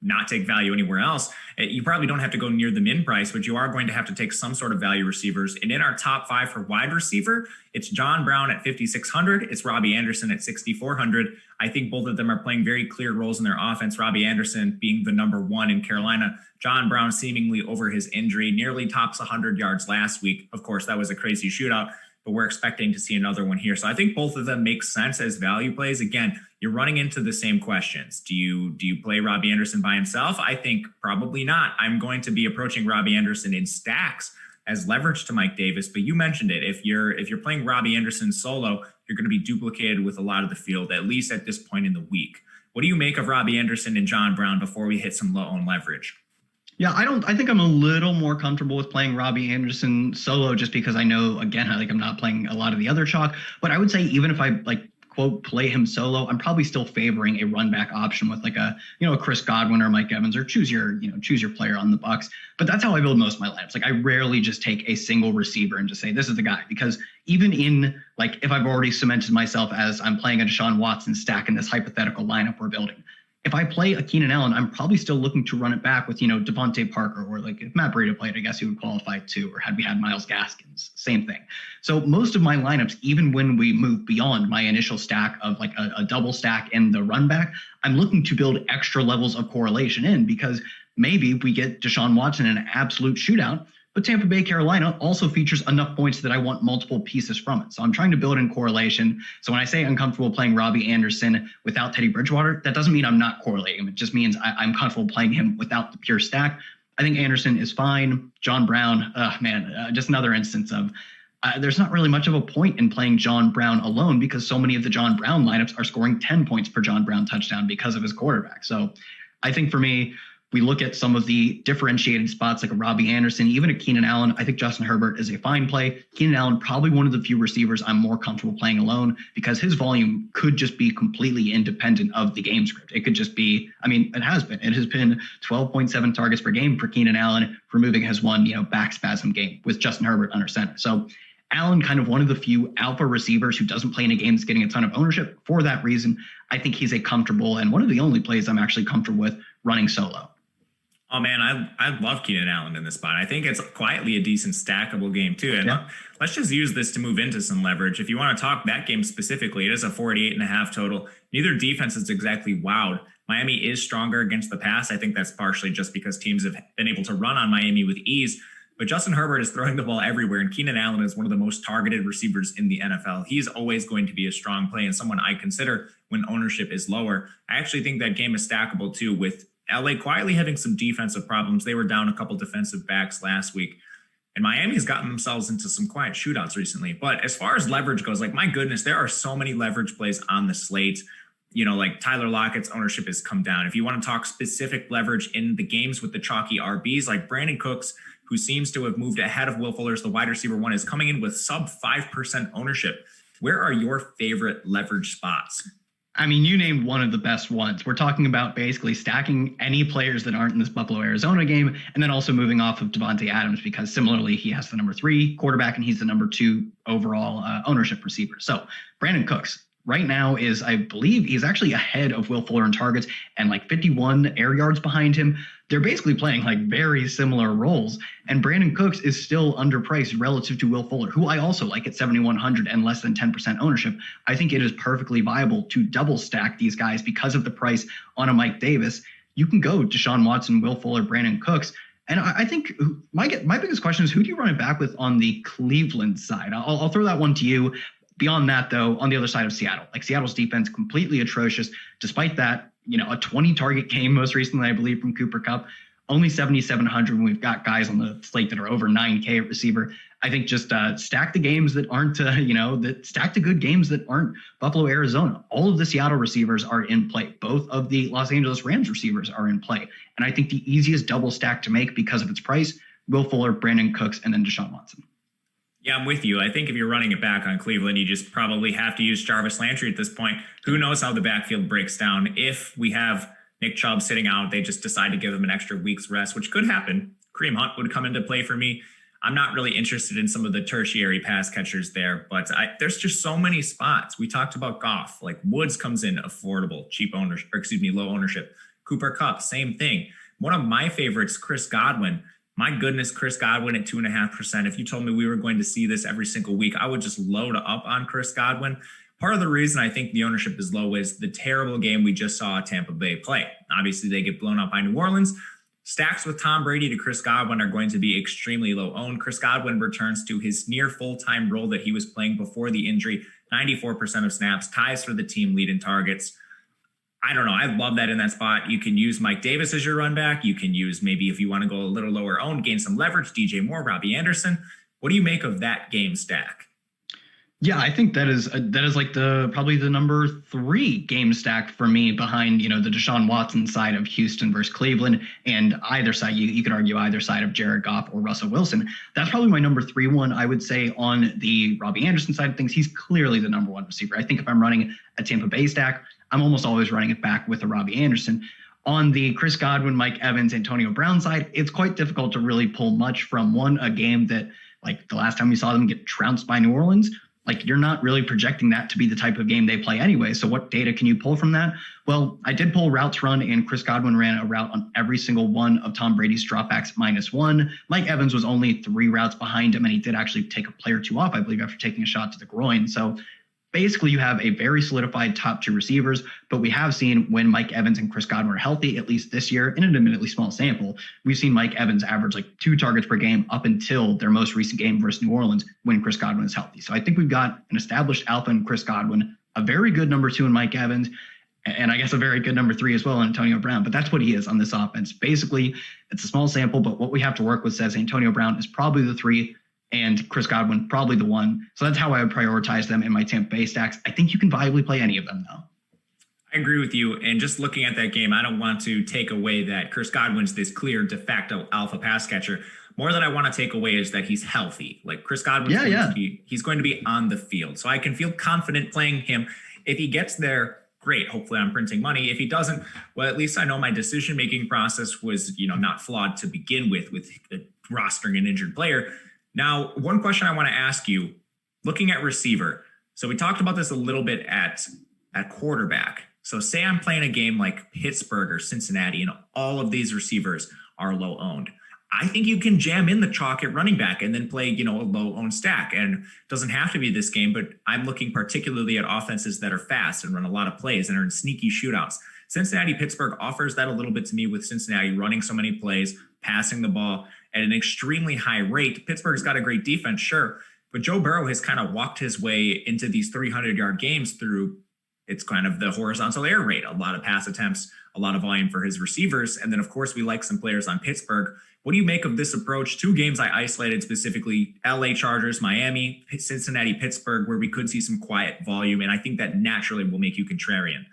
not take value anywhere else. You probably don't have to go near the min price, but you are going to have to take some sort of value receivers. And in our top 5 for wide receiver, it's John Brown at 5,600. It's Robbie Anderson at 6,400. I think both of them are playing very clear roles in their offense. Robbie Anderson being the number 1 in Carolina. John Brown seemingly over his injury, nearly tops 100 yards last week. Of course, that was a crazy shootout, but we're expecting to see another one here. So I think both of them make sense as value plays. Again, you're running into the same questions. Do you play Robbie Anderson by himself? I think probably not. I'm going to be approaching Robbie Anderson in stacks as leverage to Mike Davis, but you mentioned it. If you're playing Robbie Anderson solo, you're going to be duplicated with a lot of the field, at least at this point in the week. What do you make of Robbie Anderson and John Brown before we hit some low owned leverage? Yeah, I think I'm a little more comfortable with playing Robbie Anderson solo just because I know, again, I'm not playing a lot of the other chalk. But I would say even if I quote play him solo, I'm probably still favoring a run back option with a Chris Godwin or Mike Evans, or choose your player on the Bucs. But that's how I build most of my lineups. I rarely just take a single receiver and just say this is the guy, because even in if I've already cemented myself as I'm playing a Deshaun Watson stack in this hypothetical lineup we're building, if I play a Keenan Allen, I'm probably still looking to run it back with, Devontae Parker, or if Matt Breida played, I guess he would qualify too, or had we had Myles Gaskins, same thing. So most of my lineups, even when we move beyond my initial stack of a double stack and the run back, I'm looking to build extra levels of correlation in, because maybe we get Deshaun Watson in an absolute shootout, but Tampa Bay, Carolina also features enough points that I want multiple pieces from it. So I'm trying to build in correlation. So when I say I'm comfortable playing Robbie Anderson without Teddy Bridgewater, that doesn't mean I'm not correlating him. It just means I'm comfortable playing him without the pure stack. I think Anderson is fine. John Brown, just another instance of there's not really much of a point in playing John Brown alone, because so many of the John Brown lineups are scoring 10 points per John Brown touchdown because of his quarterback. So I think for me, we look at some of the differentiated spots like a Robbie Anderson, even a Keenan Allen. I think Justin Herbert is a fine play. Keenan Allen, probably one of the few receivers I'm more comfortable playing alone, because his volume could just be completely independent of the game script. It could just be, it has been 12.7 targets per game for Keenan Allen, removing his one, back spasm game with Justin Herbert under center. So Allen, kind of one of the few alpha receivers who doesn't play in a game that's getting a ton of ownership. For that reason, I think he's a comfortable, and one of the only plays I'm actually comfortable with running solo. Oh, man, I love Keenan Allen in this spot. I think it's quietly a decent stackable game, too. And let's just use this to move into some leverage. If you want to talk that game specifically, it is a 48.5 total. Neither defense is exactly wowed. Miami is stronger against the pass. I think that's partially just because teams have been able to run on Miami with ease. But Justin Herbert is throwing the ball everywhere, and Keenan Allen is one of the most targeted receivers in the NFL. He's always going to be a strong play and someone I consider when ownership is lower. I actually think that game is stackable, too, with LA quietly having some defensive problems. They were down a couple defensive backs last week, and Miami has gotten themselves into some quiet shootouts recently. But as far as leverage goes, my goodness, there are so many leverage plays on the slate. Tyler Lockett's ownership has come down. If you want to talk specific leverage in the games with the chalky RBs, like Brandon Cooks, who seems to have moved ahead of Will Fuller as the wide receiver one, is coming in with sub 5% ownership. Where are your favorite leverage spots? You named one of the best ones. We're talking about basically stacking any players that aren't in this Buffalo-Arizona game, and then also moving off of Devontae Adams, because similarly, he has the number 3 quarterback and he's the number 2 overall ownership receiver. So Brandon Cooks right now is, I believe, he's actually ahead of Will Fuller in targets and 51 air yards behind him. They're basically playing very similar roles, and Brandon Cooks is still underpriced relative to Will Fuller, who I also like at 7,100 and less than 10% ownership. I think it is perfectly viable to double stack these guys because of the price on a Mike Davis. You can go Deshaun Watson, Will Fuller, Brandon Cooks. And I think my biggest question is, who do you run it back with on the Cleveland side? I'll throw that one to you. Beyond that, though, on the other side of Seattle, Seattle's defense completely atrocious. Despite that, a 20 target game most recently, I believe, from Cooper Kupp, only 7,700 when we've got guys on the slate that are over 9K at receiver. I think just stack the games that aren't, stack the good games that aren't Buffalo, Arizona. All of the Seattle receivers are in play. Both of the Los Angeles Rams receivers are in play. And I think the easiest double stack to make because of its price, Will Fuller, Brandon Cooks, and then Deshaun Watson. Yeah, I'm with you. I think if you're running it back on Cleveland, you just probably have to use Jarvis Landry at this point. Who knows how the backfield breaks down? If we have Nick Chubb sitting out, they just decide to give him an extra week's rest, which could happen. Kareem Hunt would come into play for me. I'm not really interested in some of the tertiary pass catchers there, but there's just so many spots. We talked about Goff, like Woods comes in affordable, cheap ownership, or excuse me, low ownership. Cooper Kupp, same thing. One of my favorites, Chris Godwin. My goodness, Chris Godwin at 2.5%. If you told me we were going to see this every single week, I would just load up on Chris Godwin. Part of the reason I think the ownership is low is the terrible game we just saw Tampa Bay play. Obviously, they get blown up by New Orleans. Stacks with Tom Brady to Chris Godwin are going to be extremely low owned. Chris Godwin returns to his near full-time role that he was playing before the injury, 94% of snaps, ties for the team lead in targets. I don't know. I love that in that spot. You can use Mike Davis as your run back. You can use, maybe if you want to go a little lower owned, gain some leverage, DJ Moore, Robbie Anderson. What do you make of that game stack? Yeah, I think that is like probably the number 3 game stack for me behind, the Deshaun Watson side of Houston versus Cleveland, and either side, you could argue either side of Jared Goff or Russell Wilson. That's probably my number 3 one. I would say on the Robbie Anderson side of things, he's clearly the number 1 receiver. I think if I'm running a Tampa Bay stack, I'm almost always running it back with a Robbie Anderson. On the Chris Godwin, Mike Evans, Antonio Brown side, it's quite difficult to really pull much from a game that, like the last time we saw them get trounced by New Orleans. Like, you're not really projecting that to be the type of game they play anyway. So what data can you pull from that? Well, I did pull routes run, and Chris Godwin ran a route on every single one of Tom Brady's dropbacks -1. Mike Evans was only 3 routes behind him, and he did actually take a play or 2 off, I believe, after taking a shot to the groin. So basically, you have a very solidified top 2 receivers, but we have seen when Mike Evans and Chris Godwin are healthy, at least this year, in an admittedly small sample, we've seen Mike Evans average like 2 targets per game up until their most recent game versus New Orleans when Chris Godwin is healthy. So I think we've got an established alpha in Chris Godwin, a very good number 2 in Mike Evans, and I guess a very good number 3 as well in Antonio Brown. But that's what he is on this offense. Basically, it's a small sample, but what we have to work with says Antonio Brown is probably the 3, and Chris Godwin probably the 1. So that's how I would prioritize them in my Tampa Bay stacks. I think you can viably play any of them, though. I agree with you. And just looking at that game, I don't want to take away that Chris Godwin's this clear de facto alpha pass catcher. More that I want to take away is that he's healthy. Like, Chris Godwin's he's going to be on the field. So I can feel confident playing him. If he gets there, great. Hopefully I'm printing money. If he doesn't, well, at least I know my decision-making process was, not flawed to begin with rostering an injured player. Now, one question I want to ask you, looking at receiver. So we talked about this a little bit at quarterback. So say I'm playing a game like Pittsburgh or Cincinnati, and all of these receivers are low owned. I think you can jam in the chalk at running back and then play, a low owned stack. And it doesn't have to be this game, but I'm looking particularly at offenses that are fast and run a lot of plays and are in sneaky shootouts. Cincinnati, Pittsburgh offers that a little bit to me, with Cincinnati running so many plays, passing the ball at an extremely high rate. Pittsburgh's got a great defense, sure, but Joe Burrow has kind of walked his way into these 300-yard games through, it's kind of the horizontal air raid, a lot of pass attempts, a lot of volume for his receivers. And then, of course, we like some players on Pittsburgh. What do you make of this approach? 2 games I isolated specifically, LA Chargers, Miami, Cincinnati, Pittsburgh, where we could see some quiet volume. And I think that naturally will make you contrarian.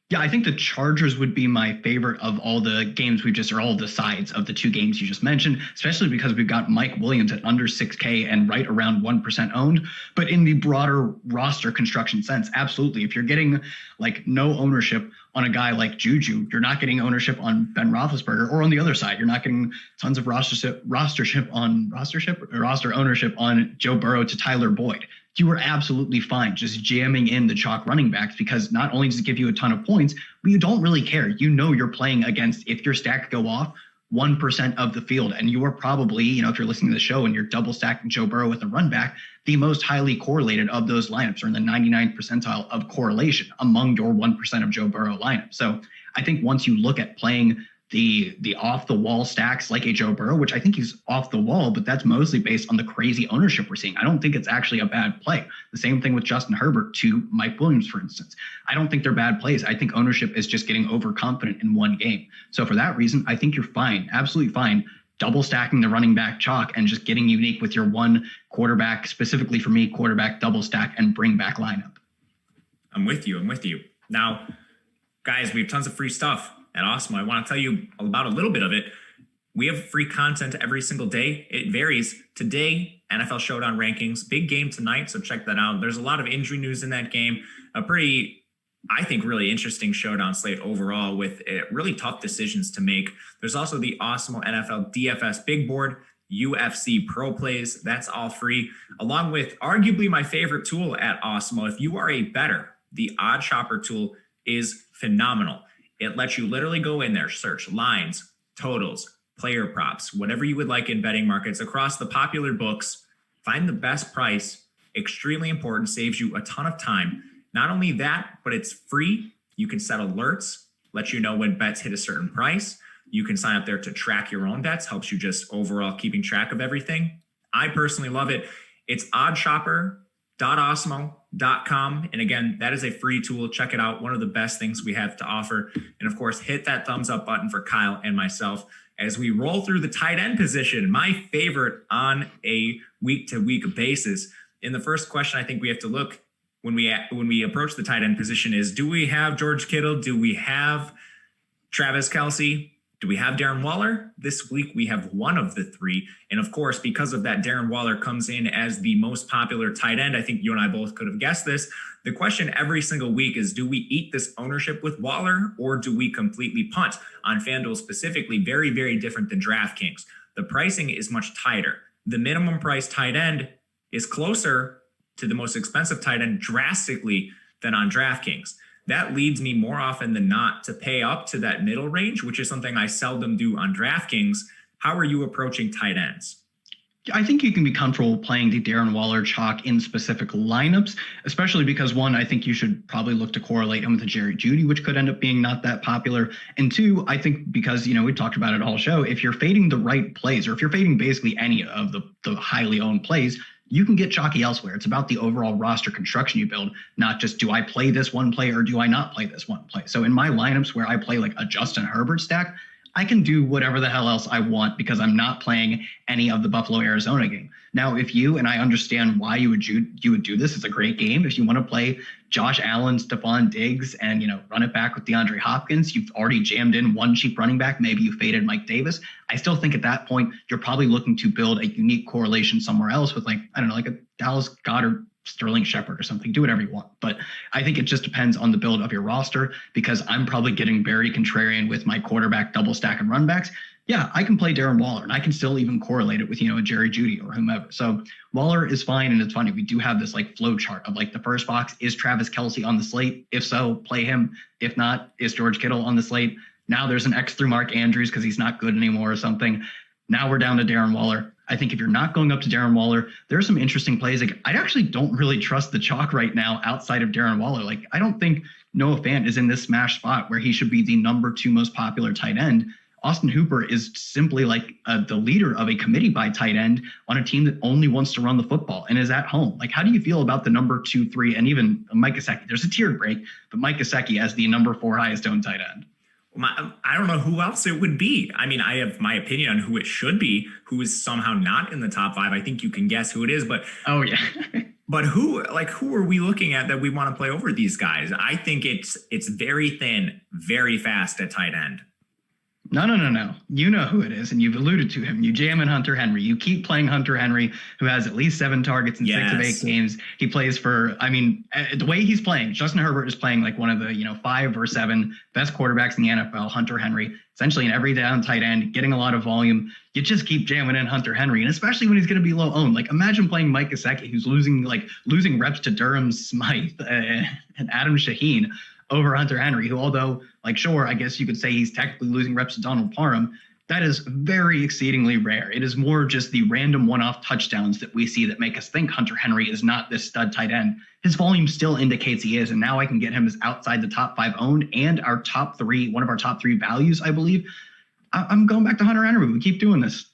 Yeah, I think the Chargers would be my favorite of all the games or all the sides of the 2 games you just mentioned, especially because we've got Mike Williams at under 6K and right around 1% owned. But in the broader roster construction sense, absolutely. If you're getting like no ownership on a guy like Juju, you're not getting ownership on Ben Roethlisberger, or on the other side, you're not getting tons of roster ownership on Joe Burrow to Tyler Boyd. You are absolutely fine just jamming in the chalk running backs, because not only does it give you a ton of points, but you don't really care. You're playing against, if your stack go off, 1% of the field. And you are probably, if you're listening to the show and you're double stacking Joe Burrow with a run back, the most highly correlated of those lineups, are in the 99th percentile of correlation among your 1% of Joe Burrow lineup. So I think once you look at playing the off the wall stacks like a Joe Burrow, which I think he's off the wall, but that's mostly based on the crazy ownership we're seeing. I don't think it's actually a bad play. The same thing with Justin Herbert to Mike Williams, for instance. I don't think they're bad plays. I think ownership is just getting overconfident in one game. So for that reason, I think you're fine, absolutely fine, double stacking the running back chalk and just getting unique with your 1 quarterback, specifically for me, quarterback double stack and bring back lineup. I'm with you. Now, guys, we have tons of free stuff at Awesemo. I want to tell you about a little bit of it. We have free content every single day. It varies. Today, NFL Showdown rankings, big game tonight, so check that out. There's a lot of injury news in that game. A pretty, I think, really interesting showdown slate overall, with really tough decisions to make. There's also the Awesemo NFL DFS big board. UFC Pro Plays. That's all free, along with arguably my favorite tool at Awesemo. If you are a bettor, the Odd Shopper tool is phenomenal. It lets you literally go in there, search lines, totals, player props, whatever you would like in betting markets across the popular books, find the best price. Extremely important, saves you a ton of time. Not only that, but it's free. You can set alerts, let you know when bets hit a certain price. You can sign up there to track your own bets, helps you just overall keeping track of everything. I personally love it. It's oddshopper.awesemo.com. And again, that is a free tool. Check it out. One of the best things we have to offer. And of course, hit that thumbs up button for Kyle and myself as we roll through the tight end position, my favorite on a week-to-week basis. In the first question, I think we have to look when we approach the tight end position is, do we have George Kittle? Do we have Travis Kelce? Do we have Darren Waller? This week, we have one of the three. And of course, because of that, Darren Waller comes in as the most popular tight end. I think you and I both could have guessed this. The question every single week is, do we eat this ownership with Waller or do we completely punt? On Fanduel specifically, very, very different than DraftKings. The pricing is much tighter. The minimum price tight end is closer to the most expensive tight end drastically than on DraftKings. That leads me more often than not to pay up to that middle range, which is something I seldom do on DraftKings. How are you approaching tight ends? I think you can be comfortable playing the Darren Waller chalk in specific lineups, especially because one, I think you should probably look to correlate him with a Jerry Jeudy, which could end up being not that popular. And two, I think because, we talked about it all show, if you're fading the right plays, or if you're fading basically any of the highly owned plays, you can get chalky elsewhere. It's about the overall roster construction you build, not just do I play this one play or do I not play this one play. So in my lineups where I play like a Justin Herbert stack, I can do whatever the hell else I want because I'm not playing any of the Buffalo Arizona game. Now, if you, and I understand why you would do this, it's a great game. If you want to play Josh Allen, Stephon Diggs, and run it back with DeAndre Hopkins, you've already jammed in one cheap running back. Maybe you faded Mike Davis. I still think at that point you're probably looking to build a unique correlation somewhere else with like a Dallas Goedert, Sterling Shepard or something. Do whatever you want. But I think it just depends on the build of your roster because I'm probably getting very contrarian with my quarterback double stack and run backs. Yeah, I can play Darren Waller and I can still even correlate it with, a Jerry Jeudy or whomever. So Waller is fine. And it's funny. We do have this like flow chart of like the first box. Is Travis Kelce on the slate? If so, play him. If not, is George Kittle on the slate? Now there's an X through Mark Andrews because he's not good anymore or something. Now we're down to Darren Waller. I think if you're not going up to Darren Waller, there are some interesting plays. Like, I actually don't really trust the chalk right now outside of Darren Waller. Like, I don't think Noah Fant is in this smash spot where he should be the number 2 most popular tight end. Austin Hooper is simply like the leader of a committee by tight end on a team that only wants to run the football and is at home. Like, how do you feel about the number 2, 3, and even Mike Gesicki? There's a tiered break, but Mike Gesicki as the number 4 highest owned tight end. I don't know who else it would be. I mean, I have my opinion on who it should be, who is somehow not in the top 5. I think you can guess who it is, but oh yeah. But who are we looking at that we want to play over these guys? I think it's very thin, very fast at tight end. No. You know who it is, and you've alluded to him. You jam in Hunter Henry. You keep playing Hunter Henry, who has at least 7 targets in 6 of 8 games. He plays for, the way he's playing, Justin Herbert is playing like one of the, 5 or 7 best quarterbacks in the NFL, Hunter Henry, essentially an every down tight end, getting a lot of volume. You just keep jamming in Hunter Henry, and especially when he's going to be low owned. Like, imagine playing Mike Gesicki, who's losing reps to Durham Smythe and Adam Shaheen over Hunter Henry, who, although, sure, I guess you could say he's technically losing reps to Donald Parham, that is very exceedingly rare. It is more just the random one-off touchdowns that we see that make us think Hunter Henry is not this stud tight end. His volume still indicates he is, and now I can get him as outside the top 5 owned and one of our top 3 values, I believe. I'm going back to Hunter Henry. We keep doing this.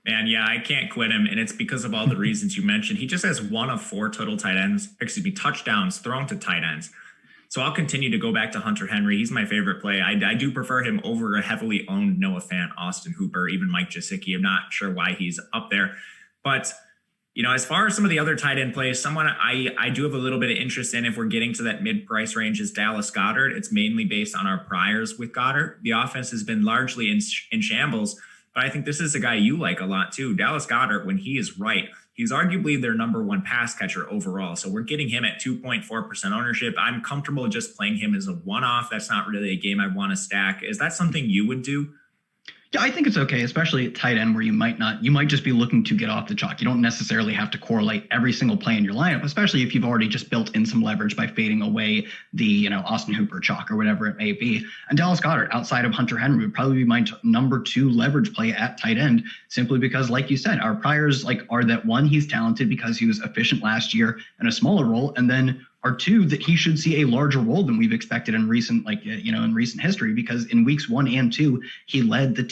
Man, yeah, I can't quit him, and it's because of all the reasons you mentioned. He just has 1 of 4 total touchdowns thrown to tight ends. So I'll continue to go back to Hunter Henry. He's my favorite play. I do prefer him over a heavily owned Noah Fant, Austin Hooper, even Mike Gesicki. I'm not sure why he's up there. But, as far as some of the other tight end plays, someone I do have a little bit of interest in if we're getting to that mid-price range is Dallas Goedert. It's mainly based on our priors with Goedert. The offense has been largely in shambles, but I think this is a guy you like a lot too. Dallas Goedert, when he is right, he's arguably their number 1 pass catcher overall. So we're getting him at 2.4% ownership. I'm comfortable just playing him as a one-off. That's not really a game I want to stack. Is that something you would do? Yeah, I think it's okay, especially at tight end where you might just be looking to get off the chalk. You don't necessarily have to correlate every single play in your lineup, especially if you've already just built in some leverage by fading away the, Austin Hooper chalk or whatever it may be. And Dallas Goedert, outside of Hunter Henry, would probably be my number 2 leverage play at tight end, simply because, like you said, our priors are that one, he's talented because he was efficient last year in a smaller role, and then are 2, that he should see a larger role than we've expected in recent history, because in weeks 1 and 2, he led the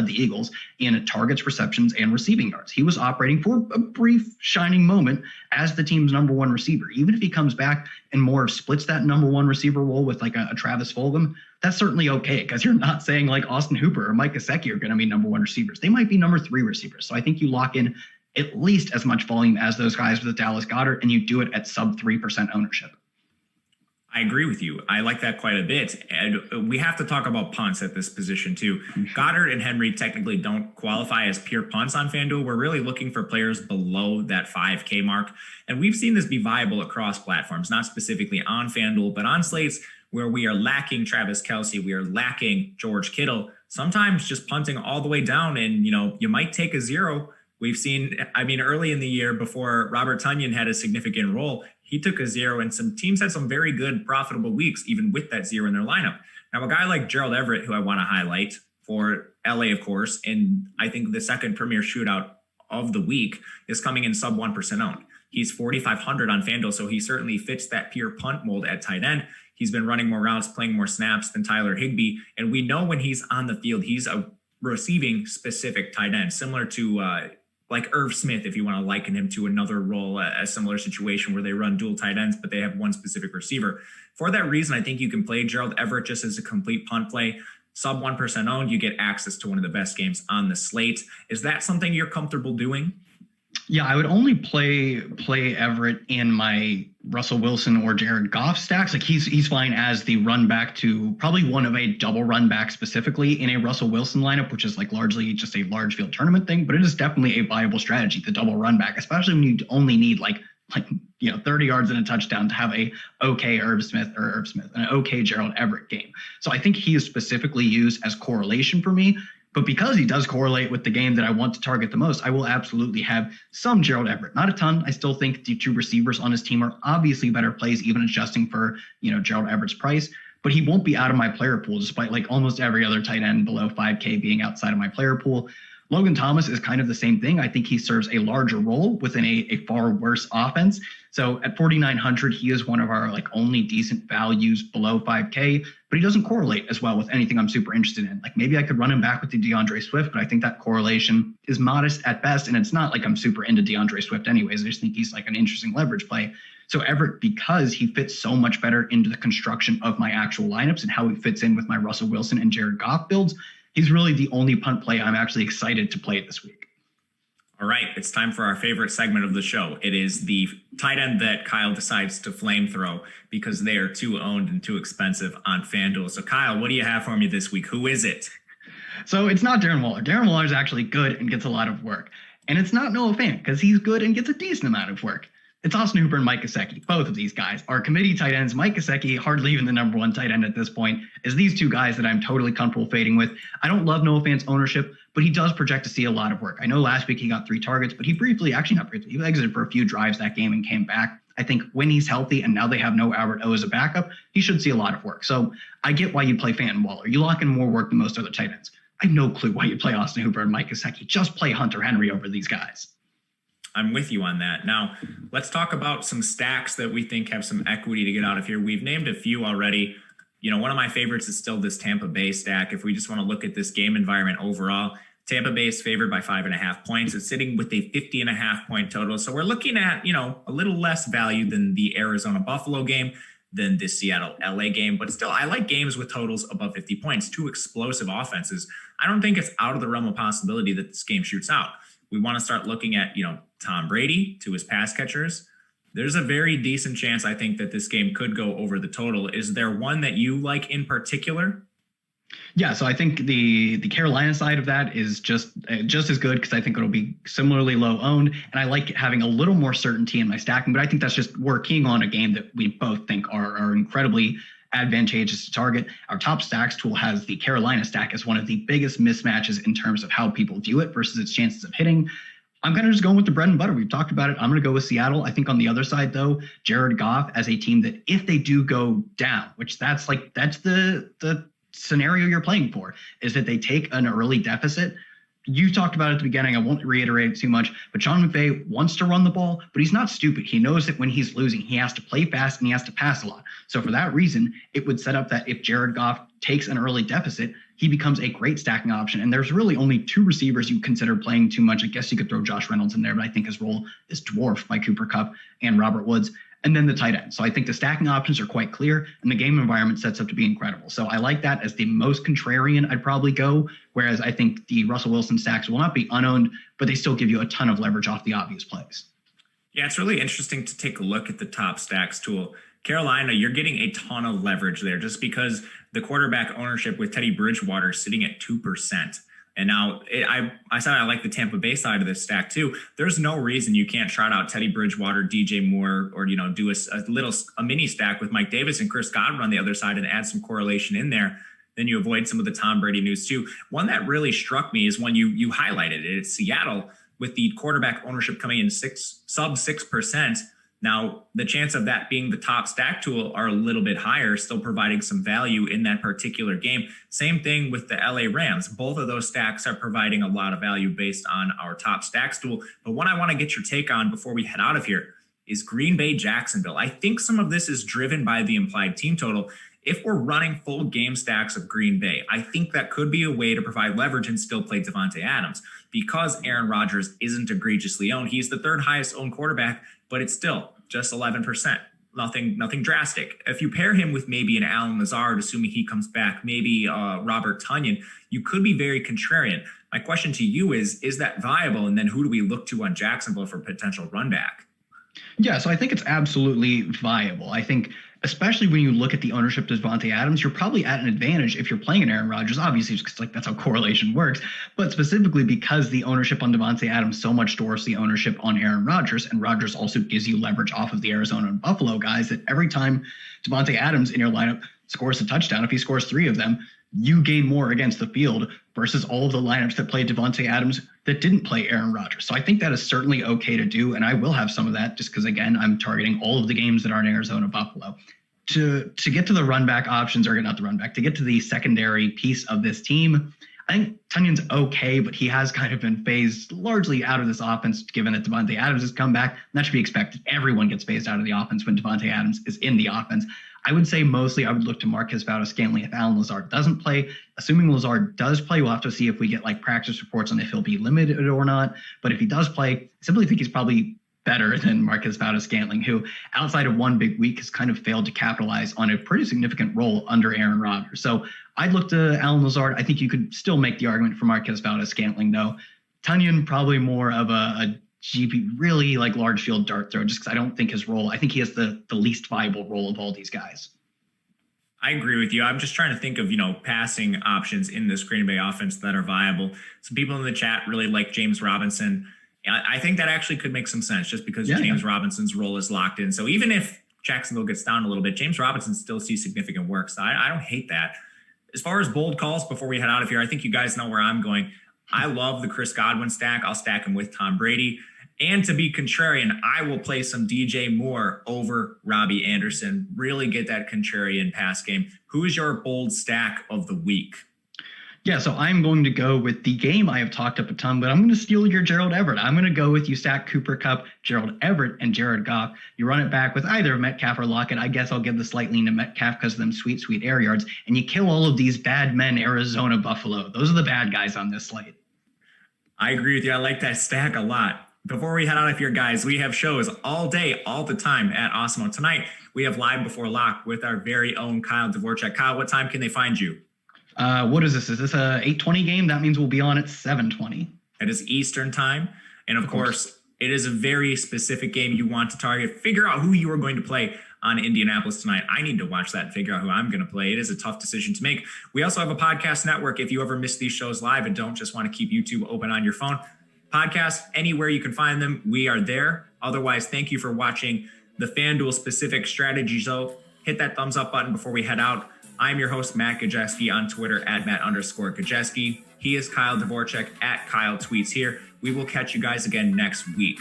Eagles in targets, receptions, and receiving yards. He was operating for a brief shining moment as the team's number 1 receiver. Even if he comes back and more splits that number 1 receiver role with like a Travis Fulgham, that's certainly okay, because you're not saying like Austin Hooper or Mike Gesicki are going to be number 1 receivers. They might be number 3 receivers. So I think you lock in at least as much volume as those guys with Dallas Goedert, and you do it at sub 3% ownership. I agree with you. I like that quite a bit. And we have to talk about punts at this position too. Goddard and Henry technically don't qualify as pure punts on Fanduel. We're really looking for players below that 5K mark. And we've seen this be viable across platforms, not specifically on Fanduel, but on slates where we are lacking Travis Kelce, we are lacking George Kittle. Sometimes just punting all the way down, and you might take a 0. We've seen, early in the year before Robert Tonyan had a significant role, he took a 0, and some teams had some very good profitable weeks, even with that 0 in their lineup. Now, a guy like Gerald Everett, who I want to highlight for LA, of course, and I think the second premier shootout of the week is coming in sub 1% owned. He's 4,500 on FanDuel, so he certainly fits that pure punt mold at tight end. He's been running more routes, playing more snaps than Tyler Higbee, and we know when he's on the field, he's a receiving specific tight end, similar to like Irv Smith, if you want to liken him to another role, a similar situation where they run dual tight ends, but they have one specific receiver. For that reason, I think you can play Gerald Everett just as a complete punt play. Sub 1% owned, you get access to one of the best games on the slate. Is that something you're comfortable doing? Yeah, I would only play Everett in my Russell Wilson or Jared Goff stacks. Like he's fine as the run back to probably one of a double run back specifically in a Russell Wilson lineup, which is like largely just a large field tournament thing. But it is definitely a viable strategy, the double run back, especially when you only need like 30 yards and a touchdown to have a okay Irv Smith and an okay Gerald Everett game. So I think he is specifically used as correlation for me. But because he does correlate with the game that I want to target the most, I will absolutely have some Gerald Everett. Not a ton. I still think the 2 receivers on his team are obviously better plays, even adjusting for, Gerald Everett's price. But he won't be out of my player pool, despite like almost every other tight end below 5K being outside of my player pool. Logan Thomas is kind of the same thing. I think he serves a larger role within a far worse offense. So at 4,900, he is one of our like only decent values below 5K, but he doesn't correlate as well with anything I'm super interested in. Like maybe I could run him back with the DeAndre Swift, but I think that correlation is modest at best. And it's not like I'm super into DeAndre Swift anyways. I just think he's like an interesting leverage play. So Everett, because he fits so much better into the construction of my actual lineups and how he fits in with my Russell Wilson and Jared Goff builds, he's really the only punt play I'm actually excited to play this week. All right, it's time for our favorite segment of the show. It is the tight end that Kyle decides to flamethrow because they are too owned and too expensive on FanDuel. So Kyle, what do you have for me this week? Who is it? So it's not Darren Waller. Darren Waller is actually good and gets a lot of work. And it's not Noah Fant because he's good and gets a decent amount of work. It's Austin Hooper and Mike Gesicki. Both of these guys are committee tight ends. Mike Gesicki, hardly even the number 1 tight end at this point, is these 2 guys that I'm totally comfortable fading with. I don't love Noah Fant's ownership, but he does project to see a lot of work. I know last week he got 3 targets, but he exited for a few drives that game and came back. I think when he's healthy and now they have no Albert O as a backup, he should see a lot of work. So I get why you play Fant and Waller. You lock in more work than most other tight ends. I have no clue why you play Austin Hooper and Mike Gesicki. Just play Hunter Henry over these guys. I'm with you on that. Now, let's talk about some stacks that we think have some equity to get out of here. We've named a few already. One of my favorites is still this Tampa Bay stack. If we just want to look at this game environment overall, Tampa Bay is favored by 5.5 points. It's sitting with a 50.5 point total. So we're looking at, a little less value than the Arizona Buffalo game, than the Seattle LA game. But still, I like games with totals above 50 points, 2 explosive offenses. I don't think it's out of the realm of possibility that this game shoots out. We want to start looking at, Tom Brady to his pass catchers. There's a very decent chance, I think, that this game could go over the total. Is there one that you like in particular? Yeah, so I think the Carolina side of that is just as good because I think it'll be similarly low owned. And I like having a little more certainty in my stacking, but I think that's just we're keying on a game that we both think are incredibly advantageous to target. Our top stacks tool has the Carolina stack as one of the biggest mismatches in terms of how people view it versus its chances of hitting. I'm kind of just going with the bread and butter. We've talked about it. I'm going to go with Seattle. I think on the other side, though, Jared Goff as a team that if they do go down, which that's the scenario you're playing for, is that they take an early deficit. You talked about it at the beginning. I won't reiterate too much, but Sean McVay wants to run the ball, but he's not stupid. He knows that when he's losing, he has to play fast and he has to pass a lot. So for that reason, it would set up that if Jared Goff takes an early deficit, he becomes a great stacking option. And there's really only two receivers you consider playing too much. I guess you could throw Josh Reynolds in there, but I think his role is dwarfed by Cooper Kupp and Robert Woods. And then the tight end. So I think the stacking options are quite clear and the game environment sets up to be incredible. So I like that as the most contrarian I'd probably go, whereas I think the Russell Wilson stacks will not be unowned, but they still give you a ton of leverage off the obvious plays. Yeah, it's really interesting to take a look at the top stacks tool. Carolina, you're getting a ton of leverage there just because the quarterback ownership with Teddy Bridgewater is sitting at 2%. And now I said I like the Tampa Bay side of this stack too. There's no reason you can't trot out Teddy Bridgewater, DJ Moore, or do a mini stack with Mike Davis and Chris Godwin on the other side and add some correlation in there. Then you avoid some of the Tom Brady news too. One that really struck me is when you highlighted it. It's Seattle with the quarterback ownership coming in sub 6%. Now, the chance of that being the top stack tool are a little bit higher, still providing some value in that particular game. Same thing with the LA Rams. Both of those stacks are providing a lot of value based on our top stacks tool. But one I want to get your take on before we head out of here is Green Bay Jacksonville. I think some of this is driven by the implied team total. If we're running full game stacks of Green Bay, I think that could be a way to provide leverage and still play Davante Adams. Because Aaron Rodgers isn't egregiously owned, he's the third highest owned quarterback, but it's still just 11%. Nothing drastic. If you pair him with maybe an Allen Lazard, assuming he comes back, maybe Robert Tonyan, you could be very contrarian. My question to you is that viable? And then who do we look to on Jacksonville for potential run back? Yeah, so I think it's absolutely viable. I think especially when you look at the ownership to Davante Adams, you're probably at an advantage if you're playing an Aaron Rodgers, obviously, just because that's how correlation works, but specifically because the ownership on Davante Adams so much dwarfs the ownership on Aaron Rodgers, and Rodgers also gives you leverage off of the Arizona and Buffalo guys that every time Davante Adams in your lineup scores a touchdown, if he scores 3 of them, you gain more against the field versus all of the lineups that played Davante Adams that didn't play Aaron Rodgers. So I think that is certainly okay to do, and I will have some of that just because, again, I'm targeting all of the games that aren't Arizona Buffalo. To get to the run back options, or not the run back, to get to the secondary piece of this team, I think Tonyan's okay, but he has kind of been phased largely out of this offense given that Davante Adams has come back. And that should be expected. Everyone gets phased out of the offense when Davante Adams is in the offense. I would say mostly I would look to Marquez Valdes-Scantling if Allen Lazard doesn't play. Assuming Lazard does play, we'll have to see if we get practice reports on if he'll be limited or not. But if he does play, I simply think he's probably better than Marquez Valdes-Scantling, who outside of one big week has kind of failed to capitalize on a pretty significant role under Aaron Rodgers. So I'd look to Allen Lazard. I think you could still make the argument for Marquez Valdes-Scantling, though. Tonyan, probably more of a GP, really large field dart throw, just because I don't think his role, I think he has the least viable role of all these guys. I agree with you. I'm just trying to think of, passing options in this Green Bay offense that are viable. Some people in the chat really like James Robinson. I think that actually could make some sense just because James Robinson's role is locked in. So even if Jacksonville gets down a little bit, James Robinson still sees significant work. So I don't hate that. As far as bold calls before we head out of here, I think you guys know where I'm going. I love the Chris Godwin stack. I'll stack him with Tom Brady. And to be contrarian, I will play some DJ Moore over Robbie Anderson. Really get that contrarian pass game. Who is your bold stack of the week? Yeah, so I'm going to go with the game I have talked up a ton, but I'm going to steal your Gerald Everett. I'm going to go with you stack Cooper Kupp, Gerald Everett, and Jared Goff. You run it back with either Metcalf or Lockett. I guess I'll give the slight lean to Metcalf because of them sweet, sweet air yards. And you kill all of these bad men, Arizona, Buffalo. Those are the bad guys on this slate. I agree with you. I like that stack a lot. Before we head out of here, guys, we have shows all day, all the time at Awesemo. Tonight, we have Live Before Lock with our very own Kyle Dvorchak. Kyle, what time can they find you? What is this? Is this a 8:20 game? That means we'll be on at 7:20. It is Eastern time. And of course, it is a very specific game you want to target. Figure out who you are going to play on Indianapolis tonight. I need to watch that and figure out who I'm going to play. It is a tough decision to make. We also have a podcast network. If you ever miss these shows live and don't just want to keep YouTube open on your phone, podcast anywhere you can find them, we are there. Otherwise, thank you for watching the Fanduel specific strategy show hit that thumbs up button before we head out. I'm your host, Matt Gajewski, on Twitter at Matt_Gajewski. He is Kyle Dvorchak at Kyle Tweets here. We will catch you guys again next week.